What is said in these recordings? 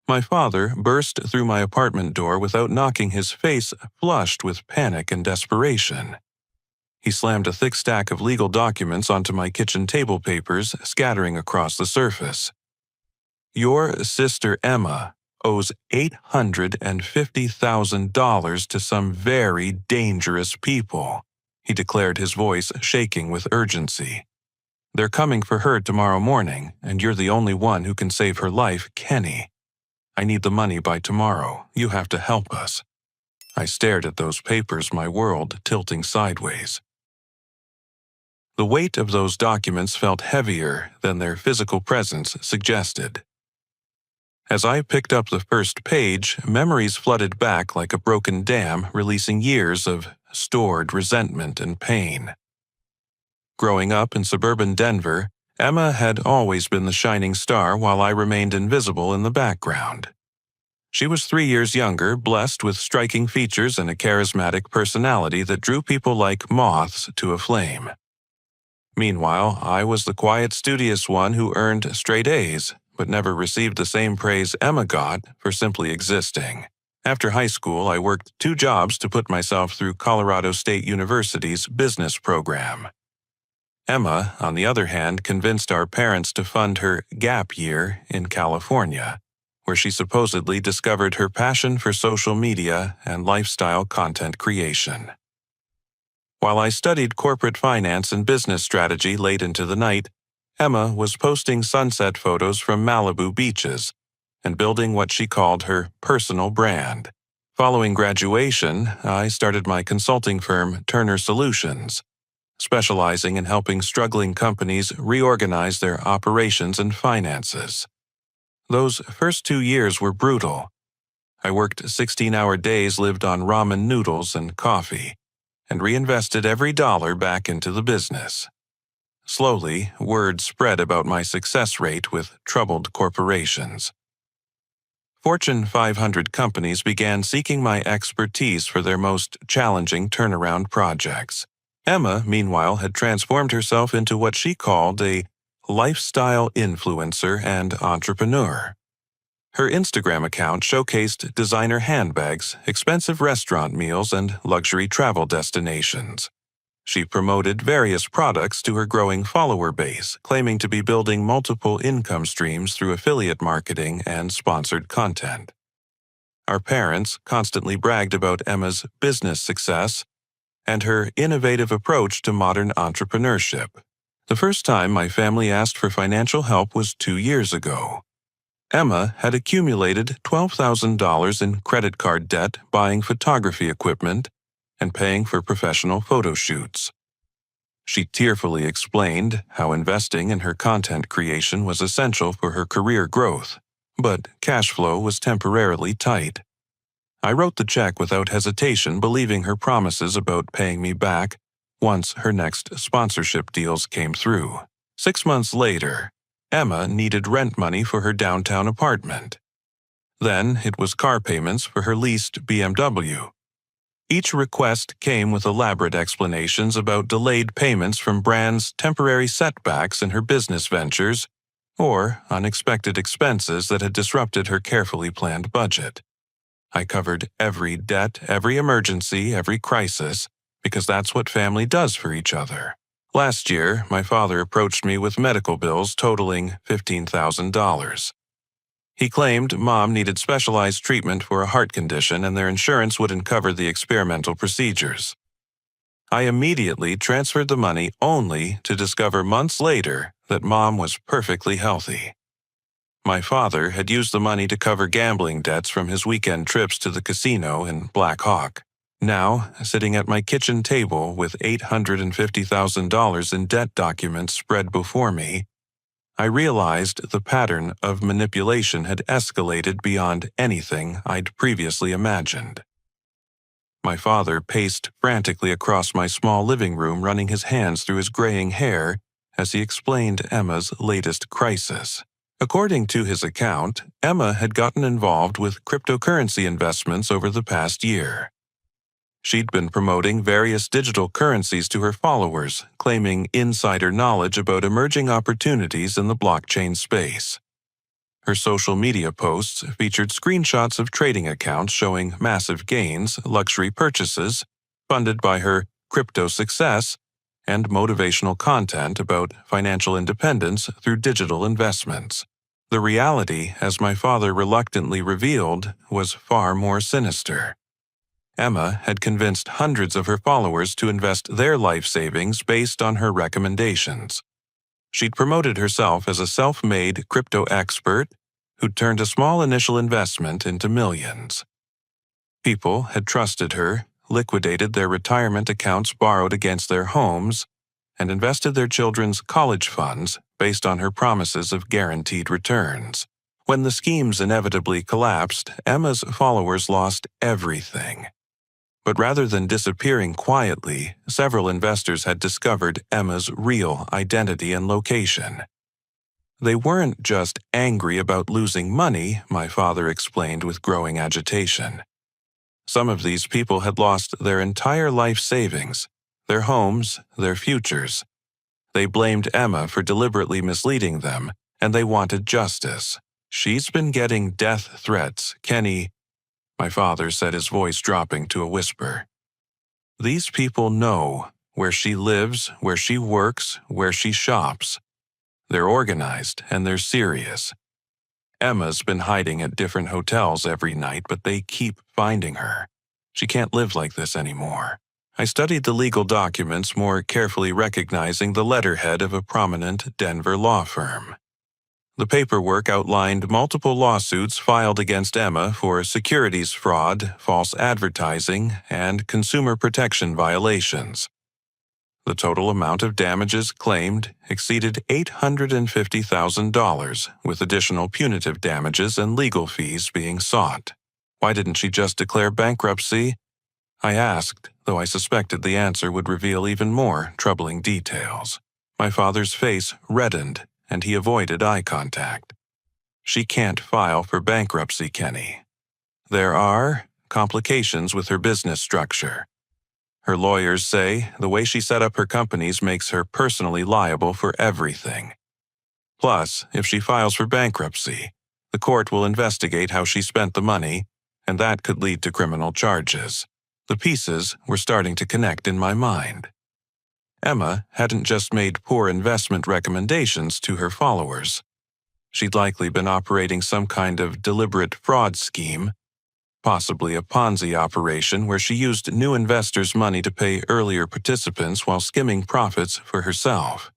My father burst through my apartment door without knocking, his face flushed with panic and desperation. He slammed a thick stack of legal documents onto my kitchen table papers, scattering across the surface. "Your sister Emma owes $850,000 to some very dangerous people," he declared, his voice shaking with urgency. "They're coming for her tomorrow morning, and you're the only one who can save her life, Kenny. I need the money by tomorrow. You have to help us." I stared at those papers, my world tilting sideways. The weight of those documents felt heavier than their physical presence suggested. As I picked up the first page, memories flooded back like a broken dam, releasing years of stored resentment and pain. Growing up in suburban Denver, Emma had always been the shining star while I remained invisible in the background. She was 3 years younger, blessed with striking features and a charismatic personality that drew people like moths to a flame. Meanwhile, I was the quiet, studious one who earned straight A's, but never received the same praise Emma got for simply existing. After high school, I worked 2 jobs to put myself through Colorado State University's business program. Emma, on the other hand, convinced our parents to fund her gap year in California, where she supposedly discovered her passion for social media and lifestyle content creation. While I studied corporate finance and business strategy late into the night, Emma was posting sunset photos from Malibu beaches and building what she called her personal brand. Following graduation, I started my consulting firm, Turner Solutions, specializing in helping struggling companies reorganize their operations and finances. Those first 2 years were brutal. I worked 16-hour days, lived on ramen noodles and coffee, and reinvested every dollar back into the business. Slowly, word spread about my success rate with troubled corporations. Fortune 500 companies began seeking my expertise for their most challenging turnaround projects. Emma, meanwhile, had transformed herself into what she called a lifestyle influencer and entrepreneur. Her Instagram account showcased designer handbags, expensive restaurant meals, and luxury travel destinations. She promoted various products to her growing follower base, claiming to be building multiple income streams through affiliate marketing and sponsored content. Our parents constantly bragged about Emma's business success and her innovative approach to modern entrepreneurship. The first time my family asked for financial help was 2 years ago. Emma had accumulated $12,000 in credit card debt, buying photography equipment and paying for professional photo shoots. She tearfully explained how investing in her content creation was essential for her career growth, but cash flow was temporarily tight. I wrote the check without hesitation, believing her promises about paying me back once her next sponsorship deals came through. 6 months later, Emma needed rent money for her downtown apartment. Then it was car payments for her leased BMW. Each request came with elaborate explanations about delayed payments from brands, temporary setbacks in her business ventures, or unexpected expenses that had disrupted her carefully planned budget. I covered every debt, every emergency, every crisis, because that's what family does for each other. Last year, my father approached me with medical bills totaling $15,000. He claimed Mom needed specialized treatment for a heart condition and their insurance wouldn't cover the experimental procedures. I immediately transferred the money, only to discover months later that Mom was perfectly healthy. My father had used the money to cover gambling debts from his weekend trips to the casino in Black Hawk. Now, sitting at my kitchen table with $850,000 in debt documents spread before me, I realized the pattern of manipulation had escalated beyond anything I'd previously imagined. My father paced frantically across my small living room, running his hands through his graying hair as he explained Emma's latest crisis. According to his account, Emma had gotten involved with cryptocurrency investments over the past year. She'd been promoting various digital currencies to her followers, claiming insider knowledge about emerging opportunities in the blockchain space. Her social media posts featured screenshots of trading accounts showing massive gains, luxury purchases, funded by her crypto success, and motivational content about financial independence through digital investments. The reality, as my father reluctantly revealed, was far more sinister. Emma had convinced hundreds of her followers to invest their life savings based on her recommendations. She'd promoted herself as a self-made crypto expert who'd turned a small initial investment into millions. People had trusted her, liquidated their retirement accounts borrowed against their homes, and invested their children's college funds based on her promises of guaranteed returns. When the schemes inevitably collapsed, Emma's followers lost everything. But rather than disappearing quietly, several investors had discovered Emma's real identity and location. They weren't just angry about losing money, my father explained with growing agitation. Some of these people had lost their entire life savings, their homes, their futures. They blamed Emma for deliberately misleading them, and they wanted justice. "She's been getting death threats, Kenny," my father said, his voice dropping to a whisper. "These people know where she lives, where she works, where she shops. They're organized and they're serious. Emma's been hiding at different hotels every night, but they keep finding her. She can't live like this anymore." I studied the legal documents, more carefully recognizing the letterhead of a prominent Denver law firm. The paperwork outlined multiple lawsuits filed against Emma for securities fraud, false advertising, and consumer protection violations. The total amount of damages claimed exceeded $850,000, with additional punitive damages and legal fees being sought. Why didn't she just declare bankruptcy? I asked, though I suspected the answer would reveal even more troubling details. My father's face reddened, and he avoided eye contact. "She can't file for bankruptcy, Kenny. There are complications with her business structure. Her lawyers say the way she set up her companies makes her personally liable for everything. Plus, if she files for bankruptcy, the court will investigate how she spent the money, and that could lead to criminal charges." The pieces were starting to connect in my mind. Emma hadn't just made poor investment recommendations to her followers. She'd likely been operating some kind of deliberate fraud scheme, possibly a Ponzi operation where she used new investors' money to pay earlier participants while skimming profits for herself.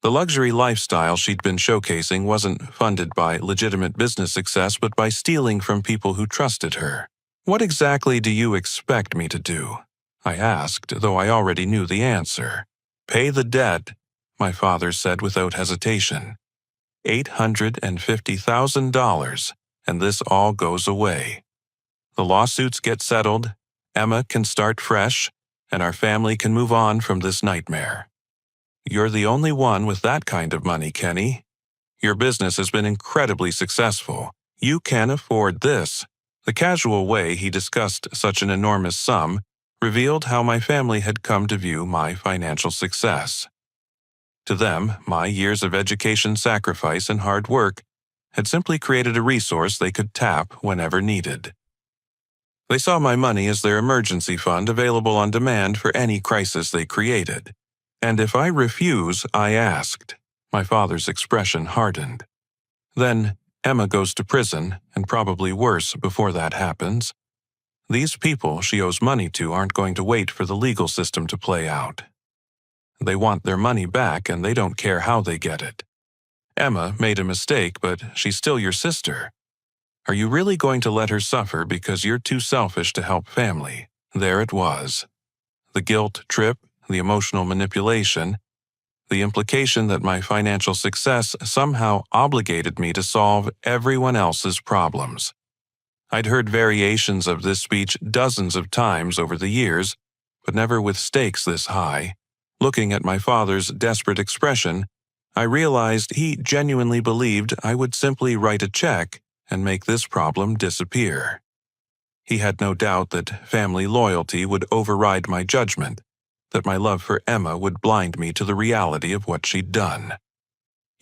The luxury lifestyle she'd been showcasing wasn't funded by legitimate business success but by stealing from people who trusted her. "What exactly do you expect me to do?" I asked, though I already knew the answer. "Pay the debt," my father said without hesitation. $850,000, and this all goes away. The lawsuits get settled, Emma can start fresh, and our family can move on from this nightmare. You're the only one with that kind of money, Kenny. Your business has been incredibly successful. You can afford this." The casual way he discussed such an enormous sum revealed how my family had come to view my financial success. To them, my years of education, sacrifice, and hard work had simply created a resource they could tap whenever needed. They saw my money as their emergency fund available on demand for any crisis they created. "And if I refuse," I asked. My father's expression hardened. "Then Emma goes to prison, and probably worse before that happens. These people she owes money to aren't going to wait for the legal system to play out. They want their money back, and they don't care how they get it. Emma made a mistake, but she's still your sister. Are you really going to let her suffer because you're too selfish to help family?" There it was. The guilt trip, the emotional manipulation, the implication that my financial success somehow obligated me to solve everyone else's problems. I'd heard variations of this speech dozens of times over the years, but never with stakes this high. Looking at my father's desperate expression, I realized he genuinely believed I would simply write a check and make this problem disappear. He had no doubt that family loyalty would override my judgment, that my love for Emma would blind me to the reality of what she'd done.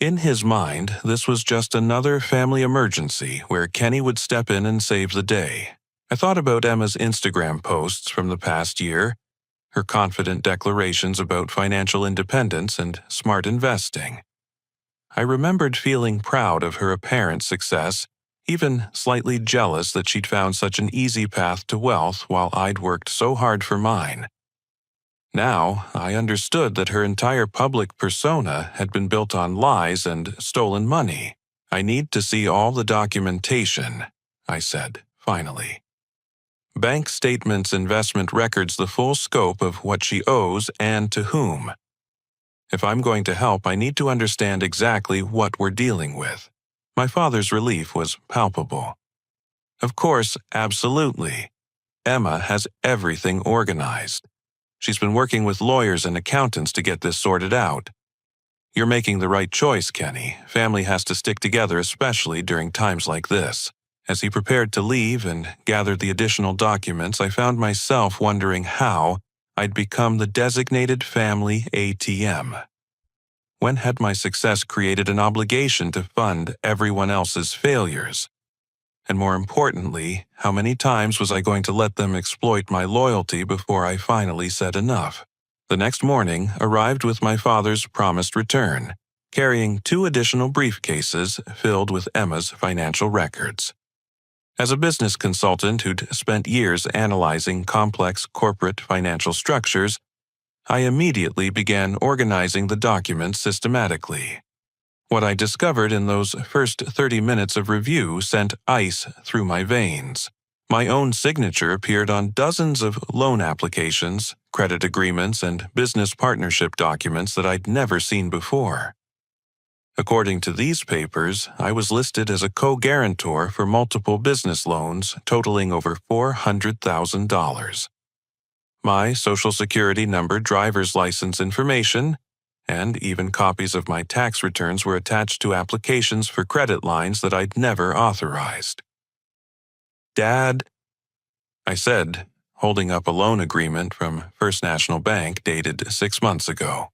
In his mind, this was just another family emergency where Kenny would step in and save the day. I thought about Emma's Instagram posts from the past year, her confident declarations about financial independence and smart investing. I remembered feeling proud of her apparent success, even slightly jealous that she'd found such an easy path to wealth while I'd worked so hard for mine. Now, I understood that her entire public persona had been built on lies and stolen money. "I need to see all the documentation," I said, finally. "Bank statements, investment records, the full scope of what she owes and to whom. If I'm going to help, I need to understand exactly what we're dealing with." My father's relief was palpable. "Of course, absolutely. Emma has everything organized. She's been working with lawyers and accountants to get this sorted out. You're making the right choice, Kenny. Family has to stick together, especially during times like this." As he prepared to leave and gathered the additional documents, I found myself wondering how I'd become the designated family ATM. When had my success created an obligation to fund everyone else's failures? And more importantly, how many times was I going to let them exploit my loyalty before I finally said enough? The next morning arrived with my father's promised return, carrying 2 additional briefcases filled with Emma's financial records. As a business consultant who'd spent years analyzing complex corporate financial structures, I immediately began organizing the documents systematically. What I discovered in those first 30 minutes of review sent ice through my veins. My own signature appeared on dozens of loan applications, credit agreements, and business partnership documents that I'd never seen before. According to these papers, I was listed as a co-guarantor for multiple business loans totaling over $400,000. My Social Security number, driver's license information, and even copies of my tax returns were attached to applications for credit lines that I'd never authorized. "Dad," I said, holding up a loan agreement from First National Bank dated 6 months ago.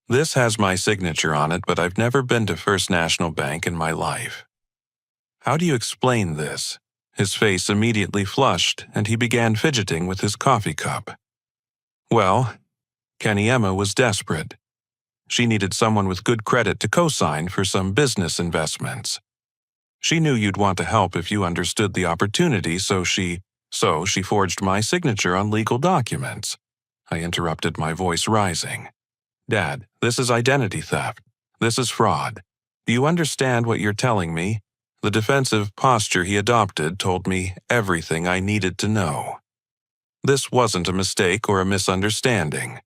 "This has my signature on it, but I've never been to First National Bank in my life. How do you explain this?" His face immediately flushed, and he began fidgeting with his coffee cup. Well, Emma was desperate. She needed someone with good credit to co-sign for some business investments. She knew you'd want to help if you understood the opportunity, so she forged my signature on legal documents. I interrupted, my voice rising. "Dad, this is identity theft. This is fraud. Do you understand what you're telling me?" The defensive posture he adopted told me everything I needed to know. This wasn't a mistake or a misunderstanding.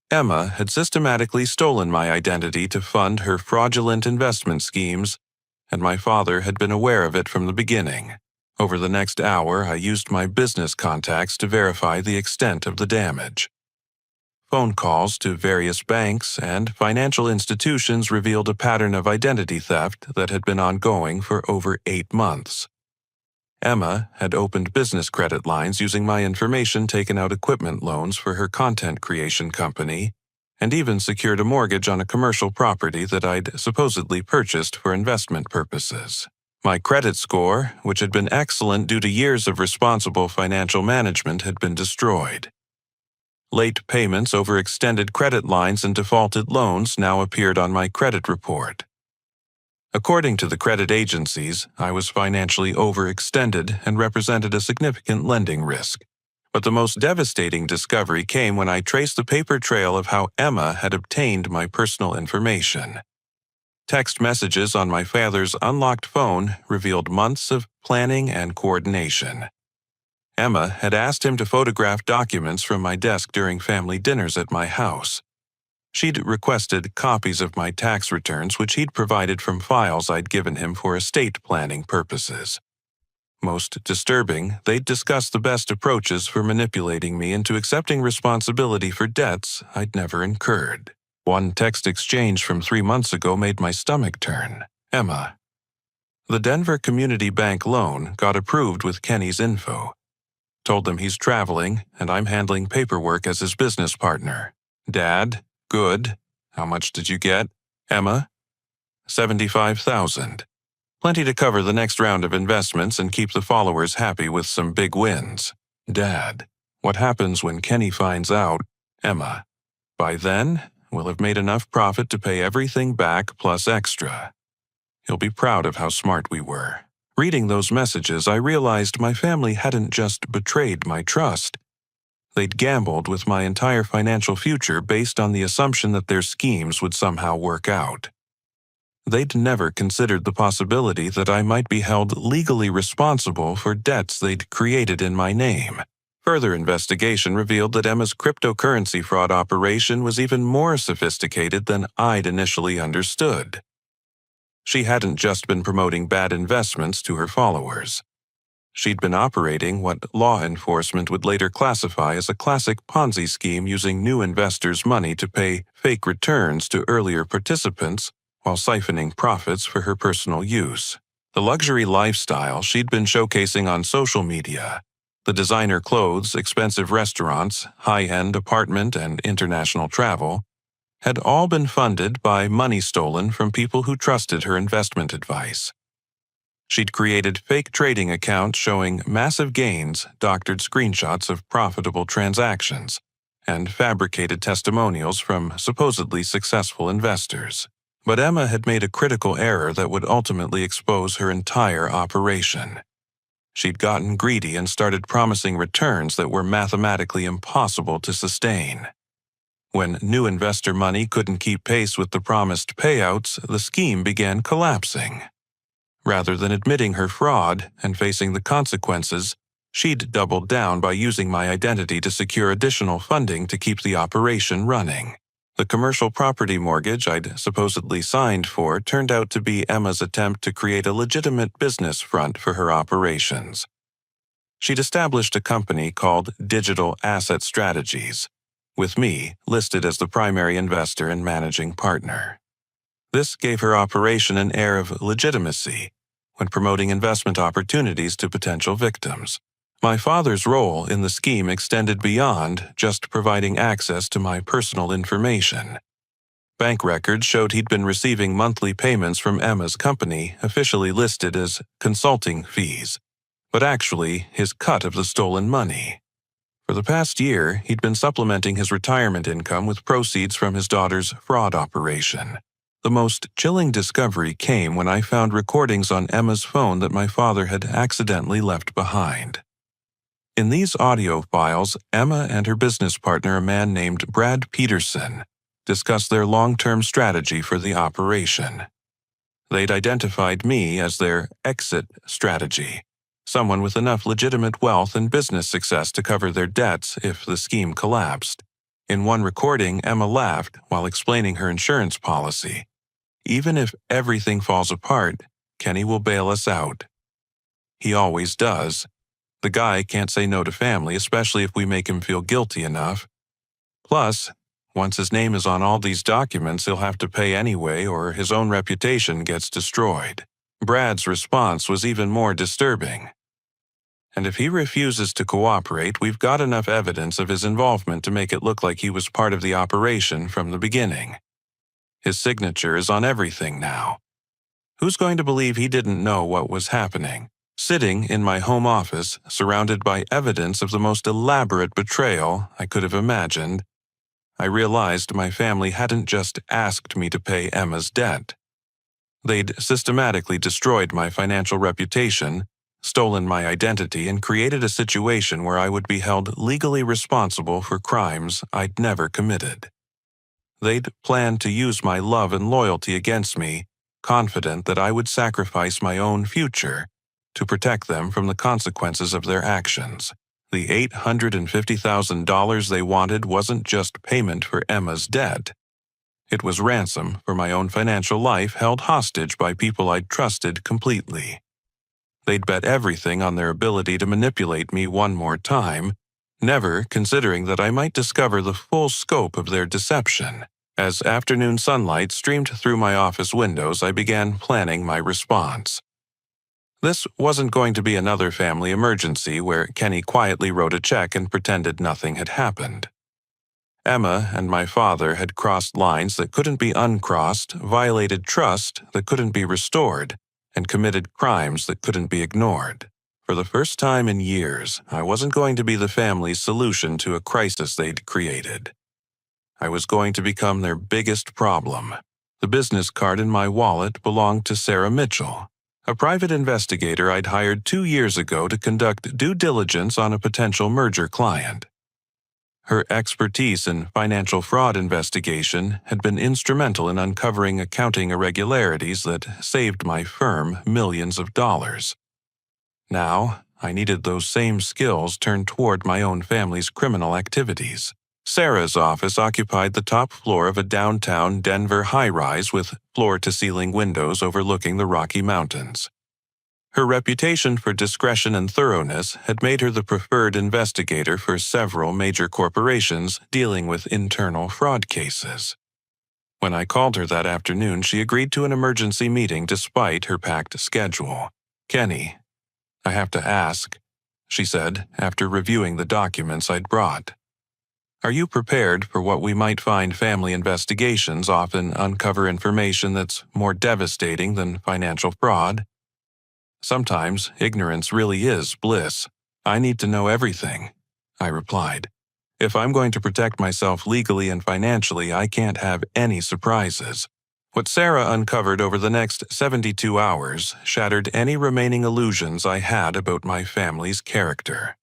Emma had systematically stolen my identity to fund her fraudulent investment schemes, and my father had been aware of it from the beginning. Over the next hour, I used my business contacts to verify the extent of the damage. Phone calls to various banks and financial institutions revealed a pattern of identity theft that had been ongoing for over 8 months. Emma had opened business credit lines using my information, taken out equipment loans for her content creation company, and even secured a mortgage on a commercial property that I'd supposedly purchased for investment purposes. My credit score, which had been excellent due to years of responsible financial management, had been destroyed. Late payments over extended credit lines and defaulted loans now appeared on my credit report. According to the credit agencies, I was financially overextended and represented a significant lending risk. But the most devastating discovery came when I traced the paper trail of how Emma had obtained my personal information. Text messages on my father's unlocked phone revealed months of planning and coordination. Emma had asked him to photograph documents from my desk during family dinners at my house. She'd requested copies of my tax returns, which he'd provided from files I'd given him for estate planning purposes. Most disturbing, they'd discussed the best approaches for manipulating me into accepting responsibility for debts I'd never incurred. One text exchange from 3 months ago made my stomach turn. "Emma, the Denver Community Bank loan got approved with Kenny's info. Told them he's traveling, and I'm handling paperwork as his business partner. Dad, good. How much did you get? Emma, $75,000. Plenty to cover the next round of investments and keep the followers happy with some big wins. Dad, what happens when Kenny finds out? Emma, by then, we'll have made enough profit to pay everything back plus extra. He'll be proud of how smart we were. Reading those messages, I realized my family hadn't just betrayed my trust. They'd gambled with my entire financial future based on the assumption that their schemes would somehow work out. They'd never considered the possibility that I might be held legally responsible for debts they'd created in my name. Further investigation revealed that Emma's cryptocurrency fraud operation was even more sophisticated than I'd initially understood. She hadn't just been promoting bad investments to her followers. She'd been operating what law enforcement would later classify as a classic Ponzi scheme, using new investors' money to pay fake returns to earlier participants while siphoning profits for her personal use. The luxury lifestyle she'd been showcasing on social media, the designer clothes, expensive restaurants, high-end apartment and international travel, had all been funded by money stolen from people who trusted her investment advice. She'd created fake trading accounts showing massive gains, doctored screenshots of profitable transactions, and fabricated testimonials from supposedly successful investors. But Emma had made a critical error that would ultimately expose her entire operation. She'd gotten greedy and started promising returns that were mathematically impossible to sustain. When new investor money couldn't keep pace with the promised payouts, the scheme began collapsing. Rather than admitting her fraud and facing the consequences, she'd doubled down by using my identity to secure additional funding to keep the operation running. The commercial property mortgage I'd supposedly signed for turned out to be Emma's attempt to create a legitimate business front for her operations. She'd established a company called Digital Asset Strategies, with me listed as the primary investor and managing partner. This gave her operation an air of legitimacy when promoting investment opportunities to potential victims. My father's role in the scheme extended beyond just providing access to my personal information. Bank records showed he'd been receiving monthly payments from Emma's company, officially listed as consulting fees, but actually his cut of the stolen money. For the past year, he'd been supplementing his retirement income with proceeds from his daughter's fraud operation. The most chilling discovery came when I found recordings on Emma's phone that my father had accidentally left behind. In these audio files, Emma and her business partner, a man named Brad Peterson, discussed their long-term strategy for the operation. They'd identified me as their exit strategy, someone with enough legitimate wealth and business success to cover their debts if the scheme collapsed. In one recording, Emma laughed while explaining her insurance policy. Even if everything falls apart, Kenny will bail us out. He always does. The guy can't say no to family, especially if we make him feel guilty enough. Plus, once his name is on all these documents, he'll have to pay anyway, or his own reputation gets destroyed. Brad's response was even more disturbing. And if he refuses to cooperate, we've got enough evidence of his involvement to make it look like he was part of the operation from the beginning. His signature is on everything now. Who's going to believe he didn't know what was happening? Sitting in my home office, surrounded by evidence of the most elaborate betrayal I could have imagined, I realized my family hadn't just asked me to pay Emma's debt. They'd systematically destroyed my financial reputation, stolen my identity, and created a situation where I would be held legally responsible for crimes I'd never committed. They'd planned to use my love and loyalty against me, confident that I would sacrifice my own future to protect them from the consequences of their actions. The $850,000 they wanted wasn't just payment for Emma's debt. It was ransom for my own financial life held hostage by people I'd trusted completely. They'd bet everything on their ability to manipulate me one more time, never considering that I might discover the full scope of their deception. As afternoon sunlight streamed through my office windows, I began planning my response. This wasn't going to be another family emergency where Kenny quietly wrote a check and pretended nothing had happened. Emma and my father had crossed lines that couldn't be uncrossed, violated trust that couldn't be restored, and committed crimes that couldn't be ignored. For the first time in years, I wasn't going to be the family's solution to a crisis they'd created. I was going to become their biggest problem. The business card in my wallet belonged to Sarah Mitchell, a private investigator I'd hired 2 years ago to conduct due diligence on a potential merger client. Her expertise in financial fraud investigation had been instrumental in uncovering accounting irregularities that saved my firm millions of dollars. Now, I needed those same skills turned toward my own family's criminal activities. Sarah's office occupied the top floor of a downtown Denver high-rise with floor-to-ceiling windows overlooking the Rocky Mountains. Her reputation for discretion and thoroughness had made her the preferred investigator for several major corporations dealing with internal fraud cases. When I called her that afternoon, she agreed to an emergency meeting despite her packed schedule. "Kenny, I have to ask," she said after reviewing the documents I'd brought. "Are you prepared for what we might find? Family investigations often uncover information that's more devastating than financial fraud. Sometimes ignorance really is bliss. I need to know everything," I replied. "If I'm going to protect myself legally and financially, I can't have any surprises." What Sarah uncovered over the next 72 hours shattered any remaining illusions I had about my family's character.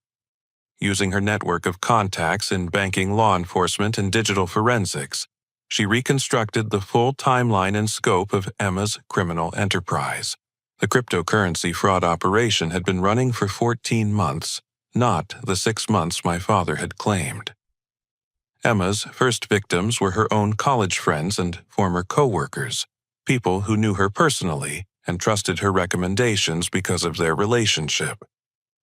Using her network of contacts in banking, law enforcement, and digital forensics, she reconstructed the full timeline and scope of Emma's criminal enterprise. The cryptocurrency fraud operation had been running for 14 months, not the 6 months my father had claimed. Emma's first victims were her own college friends and former co-workers, people who knew her personally and trusted her recommendations because of their relationship.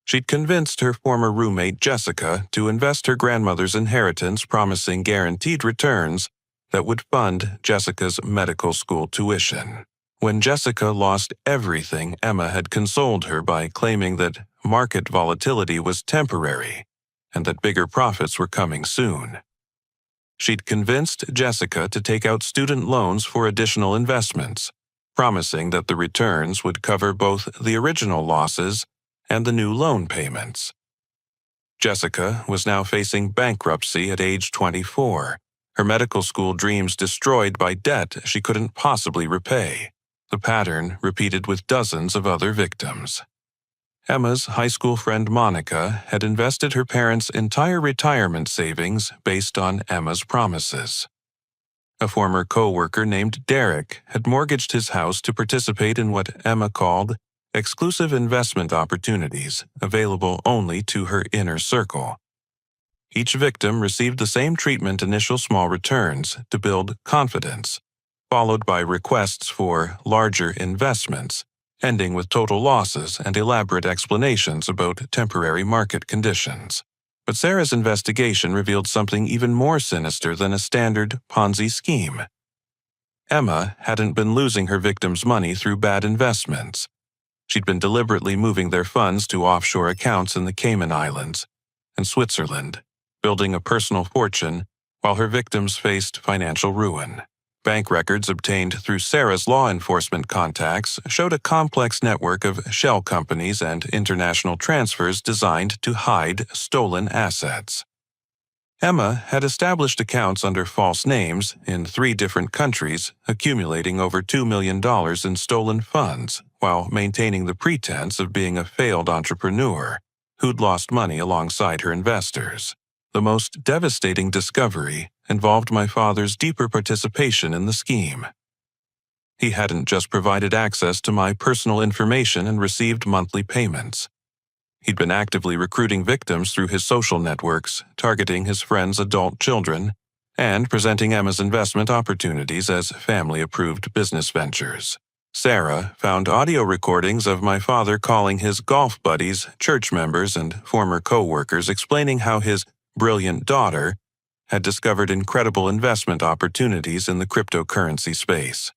She'd convinced her former roommate Jessica to invest her grandmother's inheritance, promising guaranteed returns that would fund Jessica's medical school tuition. When Jessica lost everything, Emma had consoled her by claiming that market volatility was temporary and that bigger profits were coming soon. She'd convinced Jessica to take out student loans for additional investments, promising that the returns would cover both the original losses and the new loan payments. Jessica was now facing bankruptcy at age 24, her medical school dreams destroyed by debt she couldn't possibly repay. The pattern repeated with dozens of other victims. Emma's high school friend Monica had invested her parents' entire retirement savings based on Emma's promises. A former co-worker named Derek had mortgaged his house to participate in what Emma called exclusive investment opportunities available only to her inner circle. Each victim received the same treatment: initial small returns to build confidence, followed by requests for larger investments, ending with total losses and elaborate explanations about temporary market conditions. But Sarah's investigation revealed something even more sinister than a standard Ponzi scheme. Emma hadn't been losing her victims' money through bad investments. She'd been deliberately moving their funds to offshore accounts in the Cayman Islands and Switzerland, building a personal fortune while her victims faced financial ruin. Bank records obtained through Sarah's law enforcement contacts showed a complex network of shell companies and international transfers designed to hide stolen assets. Emma had established accounts under false names in 3 different countries, accumulating over $2 million in stolen funds while maintaining the pretense of being a failed entrepreneur who'd lost money alongside her investors. The most devastating discovery involved my father's deeper participation in the scheme. He hadn't just provided access to my personal information and received monthly payments. He'd been actively recruiting victims through his social networks, targeting his friends' adult children, and presenting Emma's investment opportunities as family-approved business ventures. Sarah found audio recordings of my father calling his golf buddies, church members, and former co-workers, explaining how his brilliant daughter had discovered incredible investment opportunities in the cryptocurrency space.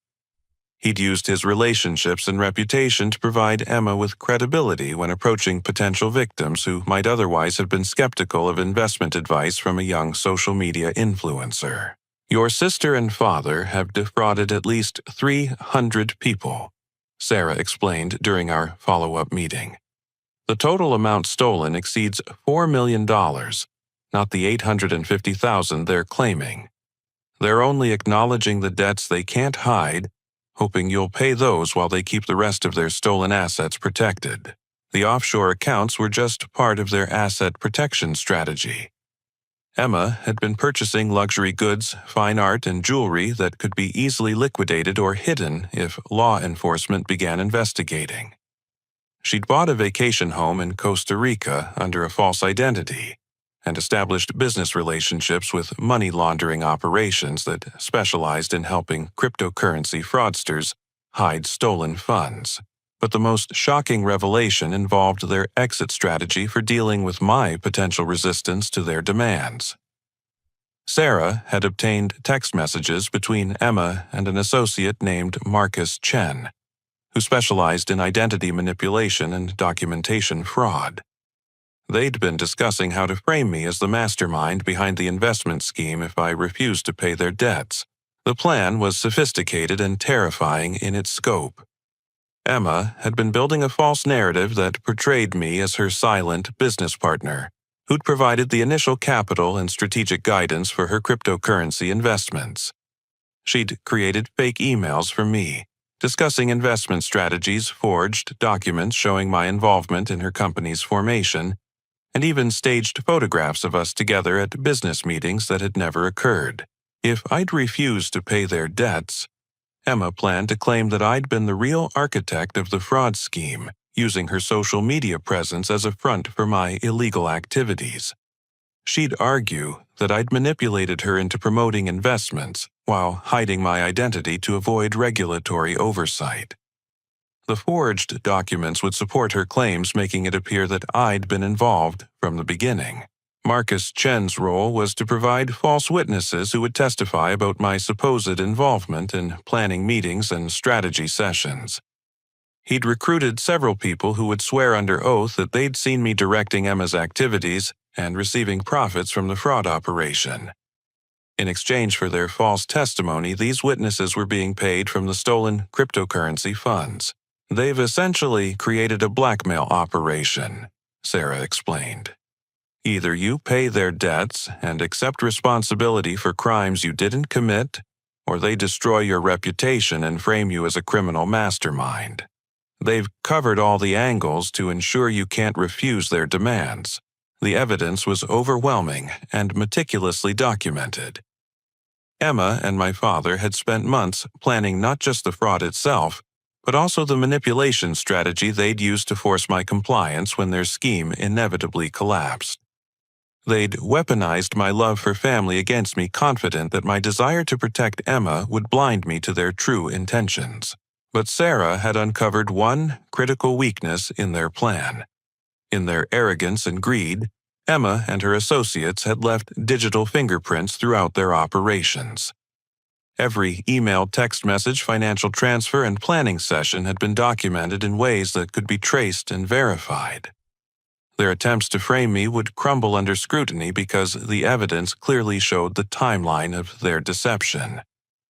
He'd used his relationships and reputation to provide Emma with credibility when approaching potential victims who might otherwise have been skeptical of investment advice from a young social media influencer. "Your sister and father have defrauded at least 300 people," Sarah explained during our follow-up meeting. "The total amount stolen exceeds $4 million, not the $850,000 they're claiming. They're only acknowledging the debts they can't hide, hoping you'll pay those while they keep the rest of their stolen assets protected. The offshore accounts were just part of their asset protection strategy." Emma had been purchasing luxury goods, fine art, and jewelry that could be easily liquidated or hidden if law enforcement began investigating. She'd bought a vacation home in Costa Rica under a false identity and established business relationships with money laundering operations that specialized in helping cryptocurrency fraudsters hide stolen funds. But the most shocking revelation involved their exit strategy for dealing with my potential resistance to their demands. Sarah had obtained text messages between Emma and an associate named Marcus Chen, who specialized in identity manipulation and documentation fraud. They'd been discussing how to frame me as the mastermind behind the investment scheme if I refused to pay their debts. The plan was sophisticated and terrifying in its scope. Emma had been building a false narrative that portrayed me as her silent business partner, who'd provided the initial capital and strategic guidance for her cryptocurrency investments. She'd created fake emails for me, discussing investment strategies, forged documents showing my involvement in her company's formation, and even staged photographs of us together at business meetings that had never occurred. If I'd refused to pay their debts, Emma planned to claim that I'd been the real architect of the fraud scheme, using her social media presence as a front for my illegal activities. She'd argue that I'd manipulated her into promoting investments while hiding my identity to avoid regulatory oversight. The forged documents would support her claims, making it appear that I'd been involved from the beginning. Marcus Chen's role was to provide false witnesses who would testify about my supposed involvement in planning meetings and strategy sessions. He'd recruited several people who would swear under oath that they'd seen me directing Emma's activities and receiving profits from the fraud operation. In exchange for their false testimony, these witnesses were being paid from the stolen cryptocurrency funds. "They've essentially created a blackmail operation," Sarah explained. "Either you pay their debts and accept responsibility for crimes you didn't commit, or they destroy your reputation and frame you as a criminal mastermind. They've covered all the angles to ensure you can't refuse their demands." The evidence was overwhelming and meticulously documented. Emma and my father had spent months planning not just the fraud itself, but also the manipulation strategy they'd use to force my compliance when their scheme inevitably collapsed. They'd weaponized my love for family against me, confident that my desire to protect Emma would blind me to their true intentions. But Sarah had uncovered one critical weakness in their plan. In their arrogance and greed, Emma and her associates had left digital fingerprints throughout their operations. Every email, text message, financial transfer, and planning session had been documented in ways that could be traced and verified. Their attempts to frame me would crumble under scrutiny because the evidence clearly showed the timeline of their deception.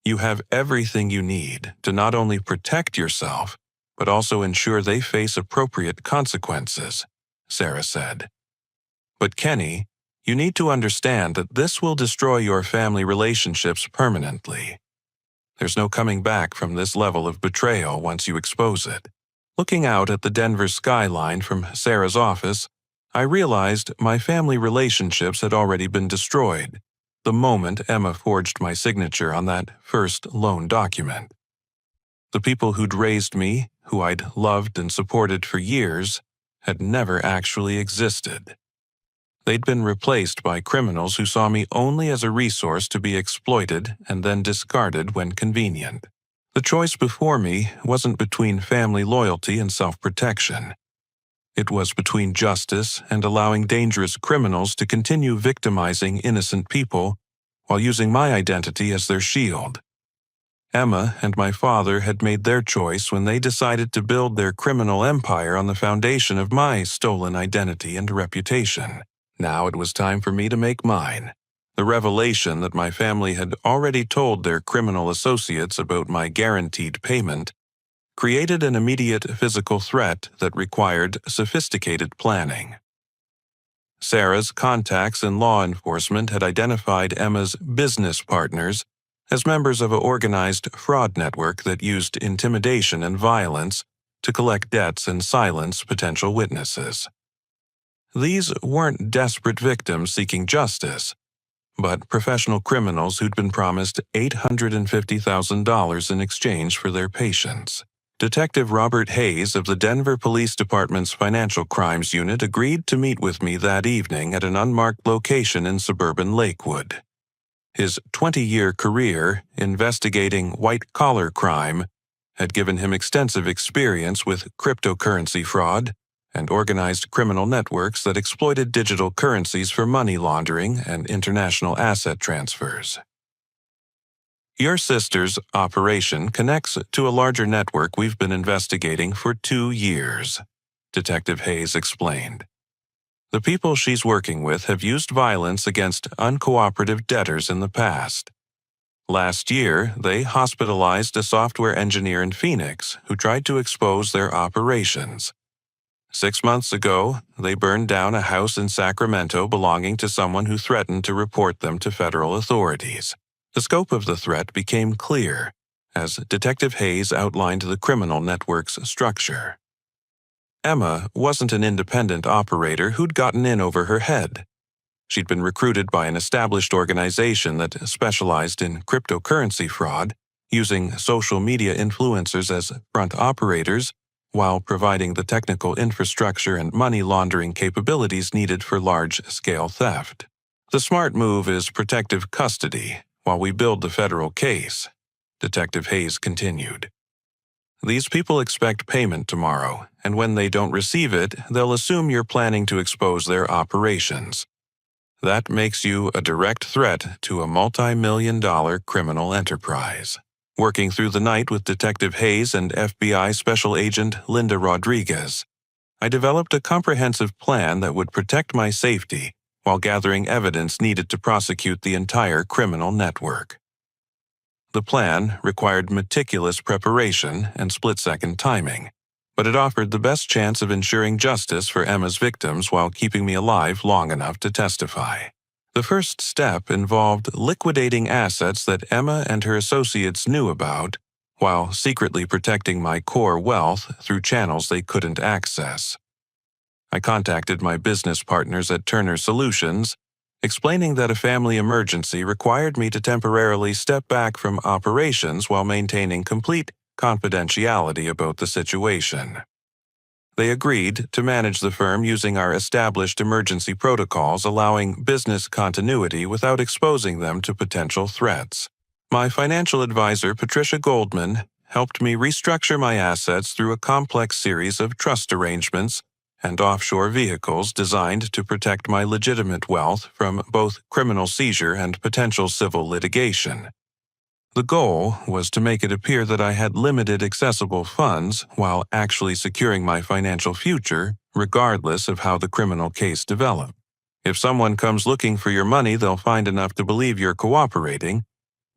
"You have everything you need to not only protect yourself, but also ensure they face appropriate consequences," Sarah said. "But Kenny, you need to understand that this will destroy your family relationships permanently. There's no coming back from this level of betrayal once you expose it." Looking out at the Denver skyline from Sarah's office, I realized my family relationships had already been destroyed the moment Emma forged my signature on that first loan document. The people who'd raised me, who I'd loved and supported for years, had never actually existed. They'd been replaced by criminals who saw me only as a resource to be exploited and then discarded when convenient. The choice before me wasn't between family loyalty and self-protection. It was between justice and allowing dangerous criminals to continue victimizing innocent people while using my identity as their shield. Emma and my father had made their choice when they decided to build their criminal empire on the foundation of my stolen identity and reputation. Now it was time for me to make mine. The revelation that my family had already told their criminal associates about my guaranteed payment created an immediate physical threat that required sophisticated planning. Sarah's contacts in law enforcement had identified Emma's business partners as members of an organized fraud network that used intimidation and violence to collect debts and silence potential witnesses. These weren't desperate victims seeking justice, but professional criminals who'd been promised $850,000 in exchange for their patience. Detective Robert Hayes of the Denver Police Department's Financial Crimes Unit agreed to meet with me that evening at an unmarked location in suburban Lakewood. His 20-year career investigating white-collar crime had given him extensive experience with cryptocurrency fraud and organized criminal networks that exploited digital currencies for money laundering and international asset transfers. Your sister's operation connects to a larger network we've been investigating for 2 years, Detective Hayes explained. The people she's working with have used violence against uncooperative debtors in the past. Last year, they hospitalized a software engineer in Phoenix who tried to expose their operations. 6 months ago, they burned down a house in Sacramento belonging to someone who threatened to report them to federal authorities. The scope of the threat became clear as Detective Hayes outlined the criminal network's structure. Emma wasn't an independent operator who'd gotten in over her head. She'd been recruited by an established organization that specialized in cryptocurrency fraud, using social media influencers as front operators while providing the technical infrastructure and money laundering capabilities needed for large-scale theft. The smart move is protective custody while we build the federal case, Detective Hayes continued. These people expect payment tomorrow, and when they don't receive it, they'll assume you're planning to expose their operations. That makes you a direct threat to a multi-million-dollar criminal enterprise. Working through the night with Detective Hayes and FBI Special Agent Linda Rodriguez, I developed a comprehensive plan that would protect my safety while gathering evidence needed to prosecute the entire criminal network. The plan required meticulous preparation and split-second timing, but it offered the best chance of ensuring justice for Emma's victims while keeping me alive long enough to testify. The first step involved liquidating assets that Emma and her associates knew about, while secretly protecting my core wealth through channels they couldn't access. I contacted my business partners at Turner Solutions, explaining that a family emergency required me to temporarily step back from operations while maintaining complete confidentiality about the situation. They agreed to manage the firm using our established emergency protocols, allowing business continuity without exposing them to potential threats. My financial advisor, Patricia Goldman, helped me restructure my assets through a complex series of trust arrangements and offshore vehicles designed to protect my legitimate wealth from both criminal seizure and potential civil litigation. The goal was to make it appear that I had limited accessible funds while actually securing my financial future, regardless of how the criminal case developed. If someone comes looking for your money, they'll find enough to believe you're cooperating,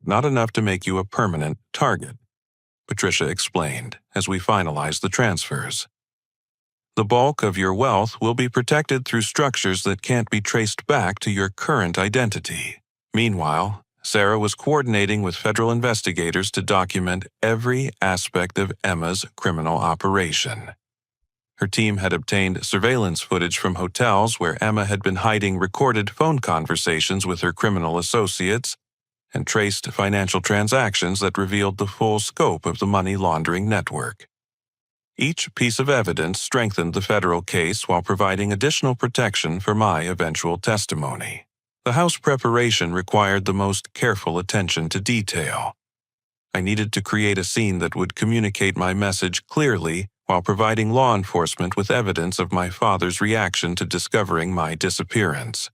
not enough to make you a permanent target, Patricia explained as we finalized the transfers. The bulk of your wealth will be protected through structures that can't be traced back to your current identity. Meanwhile, Sarah was coordinating with federal investigators to document every aspect of Emma's criminal operation. Her team had obtained surveillance footage from hotels where Emma had been hiding recorded phone conversations with her criminal associates and traced financial transactions that revealed the full scope of the money laundering network. Each piece of evidence strengthened the federal case while providing additional protection for my eventual testimony. The house preparation required the most careful attention to detail. I needed to create a scene that would communicate my message clearly while providing law enforcement with evidence of my father's reaction to discovering my disappearance.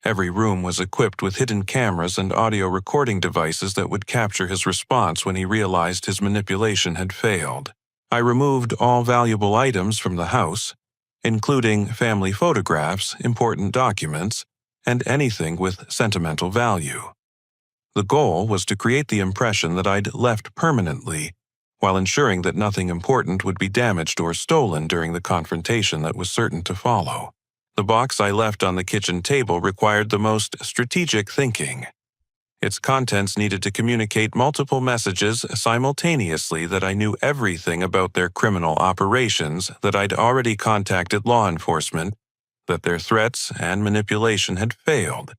Every room was equipped with hidden cameras and audio recording devices that would capture his response when he realized his manipulation had failed. I removed all valuable items from the house, including family photographs, important documents, and anything with sentimental value. The goal was to create the impression that I'd left permanently, while ensuring that nothing important would be damaged or stolen during the confrontation that was certain to follow. The box I left on the kitchen table required the most strategic thinking. Its contents needed to communicate multiple messages simultaneously that I knew everything about their criminal operations, that I'd already contacted law enforcement, that their threats and manipulation had failed,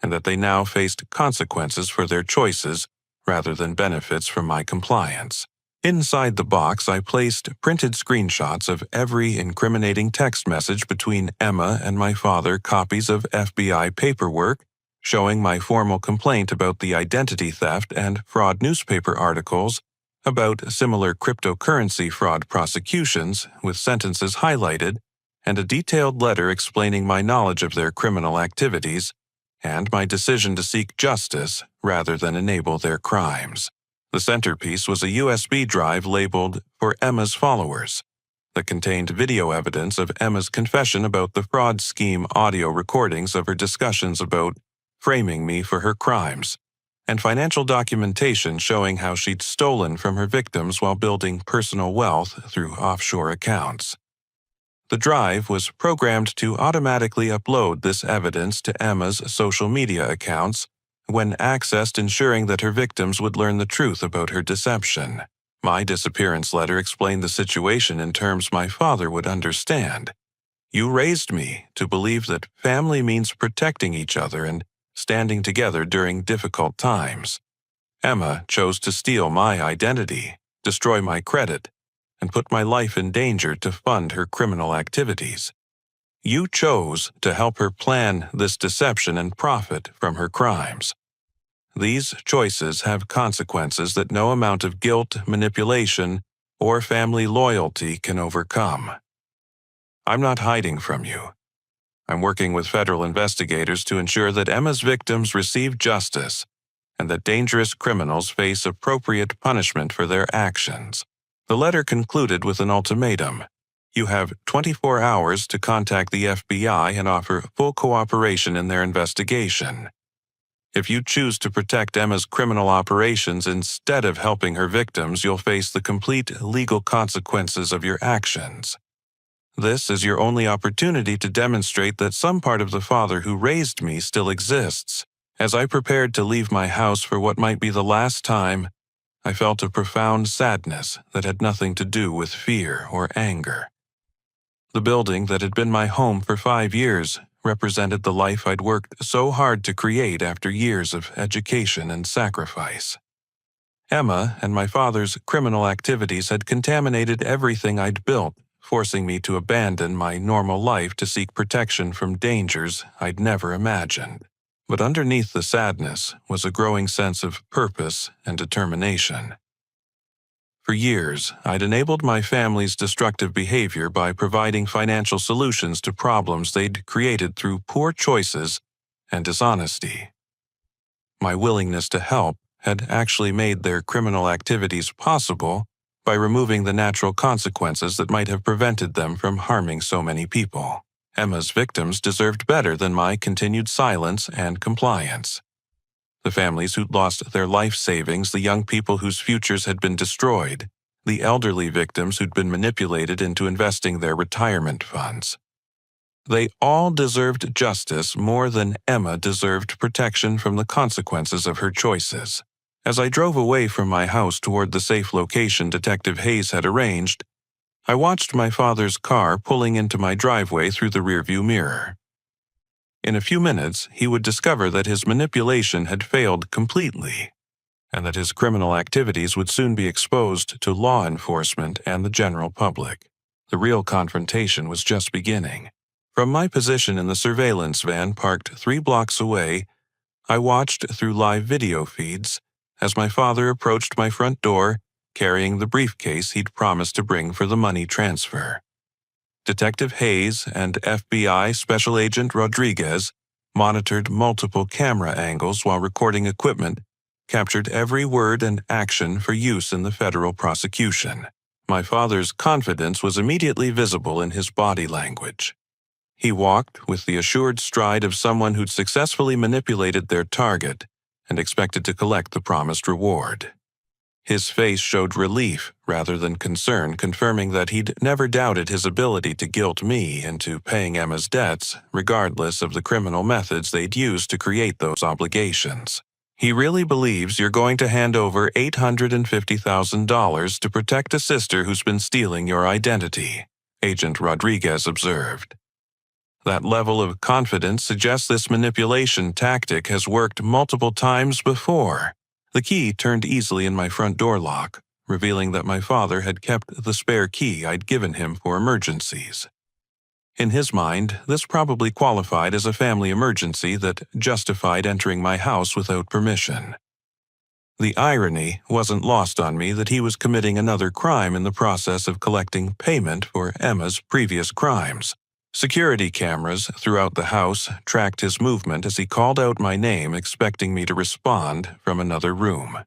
and that they now faced consequences for their choices rather than benefits from my compliance. Inside the box, I placed printed screenshots of every incriminating text message between Emma and my father, copies of FBI paperwork showing my formal complaint about the identity theft and fraud newspaper articles about similar cryptocurrency fraud prosecutions with sentences highlighted, and a detailed letter explaining my knowledge of their criminal activities and my decision to seek justice rather than enable their crimes. The centerpiece was a USB drive labeled "For Emma's Followers" that contained video evidence of Emma's confession about the fraud scheme, audio recordings of her discussions about framing me for her crimes, and financial documentation showing how she'd stolen from her victims while building personal wealth through offshore accounts. The drive was programmed to automatically upload this evidence to Emma's social media accounts when accessed, ensuring that her victims would learn the truth about her deception. My disappearance letter explained the situation in terms my father would understand. "You raised me to believe that family means protecting each other and standing together during difficult times. Emma chose to steal my identity, destroy my credit, and put my life in danger to fund her criminal activities. You chose to help her plan this deception and profit from her crimes. These choices have consequences that no amount of guilt, manipulation, or family loyalty can overcome. I'm not hiding from you. I'm working with federal investigators to ensure that Emma's victims receive justice and that dangerous criminals face appropriate punishment for their actions." The letter concluded with an ultimatum. You have 24 hours to contact the FBI and offer full cooperation in their investigation. If you choose to protect Emma's criminal operations instead of helping her victims, you'll face the complete legal consequences of your actions. This is your only opportunity to demonstrate that some part of the father who raised me still exists. As I prepared to leave my house for what might be the last time, I felt a profound sadness that had nothing to do with fear or anger. The building that had been my home for 5 years represented the life I'd worked so hard to create after years of education and sacrifice. Emma and my father's criminal activities had contaminated everything I'd built, forcing me to abandon my normal life to seek protection from dangers I'd never imagined. But underneath the sadness was a growing sense of purpose and determination. For years, I'd enabled my family's destructive behavior by providing financial solutions to problems they'd created through poor choices and dishonesty. My willingness to help had actually made their criminal activities possible by removing the natural consequences that might have prevented them from harming so many people. Emma's victims deserved better than my continued silence and compliance. The families who'd lost their life savings, the young people whose futures had been destroyed, the elderly victims who'd been manipulated into investing their retirement funds. They all deserved justice more than Emma deserved protection from the consequences of her choices. As I drove away from my house toward the safe location Detective Hayes had arranged, I watched my father's car pulling into my driveway through the rearview mirror. In a few minutes, he would discover that his manipulation had failed completely, and that his criminal activities would soon be exposed to law enforcement and the general public. The real confrontation was just beginning. From my position in the surveillance van parked 3 blocks away, I watched through live video feeds as my father approached my front door, carrying the briefcase he'd promised to bring for the money transfer. Detective Hayes and FBI Special Agent Rodriguez, monitored multiple camera angles while recording equipment, captured every word and action for use in the federal prosecution. My father's confidence was immediately visible in his body language. He walked with the assured stride of someone who'd successfully manipulated their target and expected to collect the promised reward. His face showed relief rather than concern, confirming that he'd never doubted his ability to guilt me into paying Emma's debts, regardless of the criminal methods they'd used to create those obligations. He really believes you're going to hand over $850,000 to protect a sister who's been stealing your identity, Agent Rodriguez observed. That level of confidence suggests this manipulation tactic has worked multiple times before. The key turned easily in my front door lock, revealing that my father had kept the spare key I'd given him for emergencies. In his mind, this probably qualified as a family emergency that justified entering my house without permission. The irony wasn't lost on me that he was committing another crime in the process of collecting payment for Emma's previous crimes. Security cameras throughout the house tracked his movement as he called out my name, expecting me to respond from another room.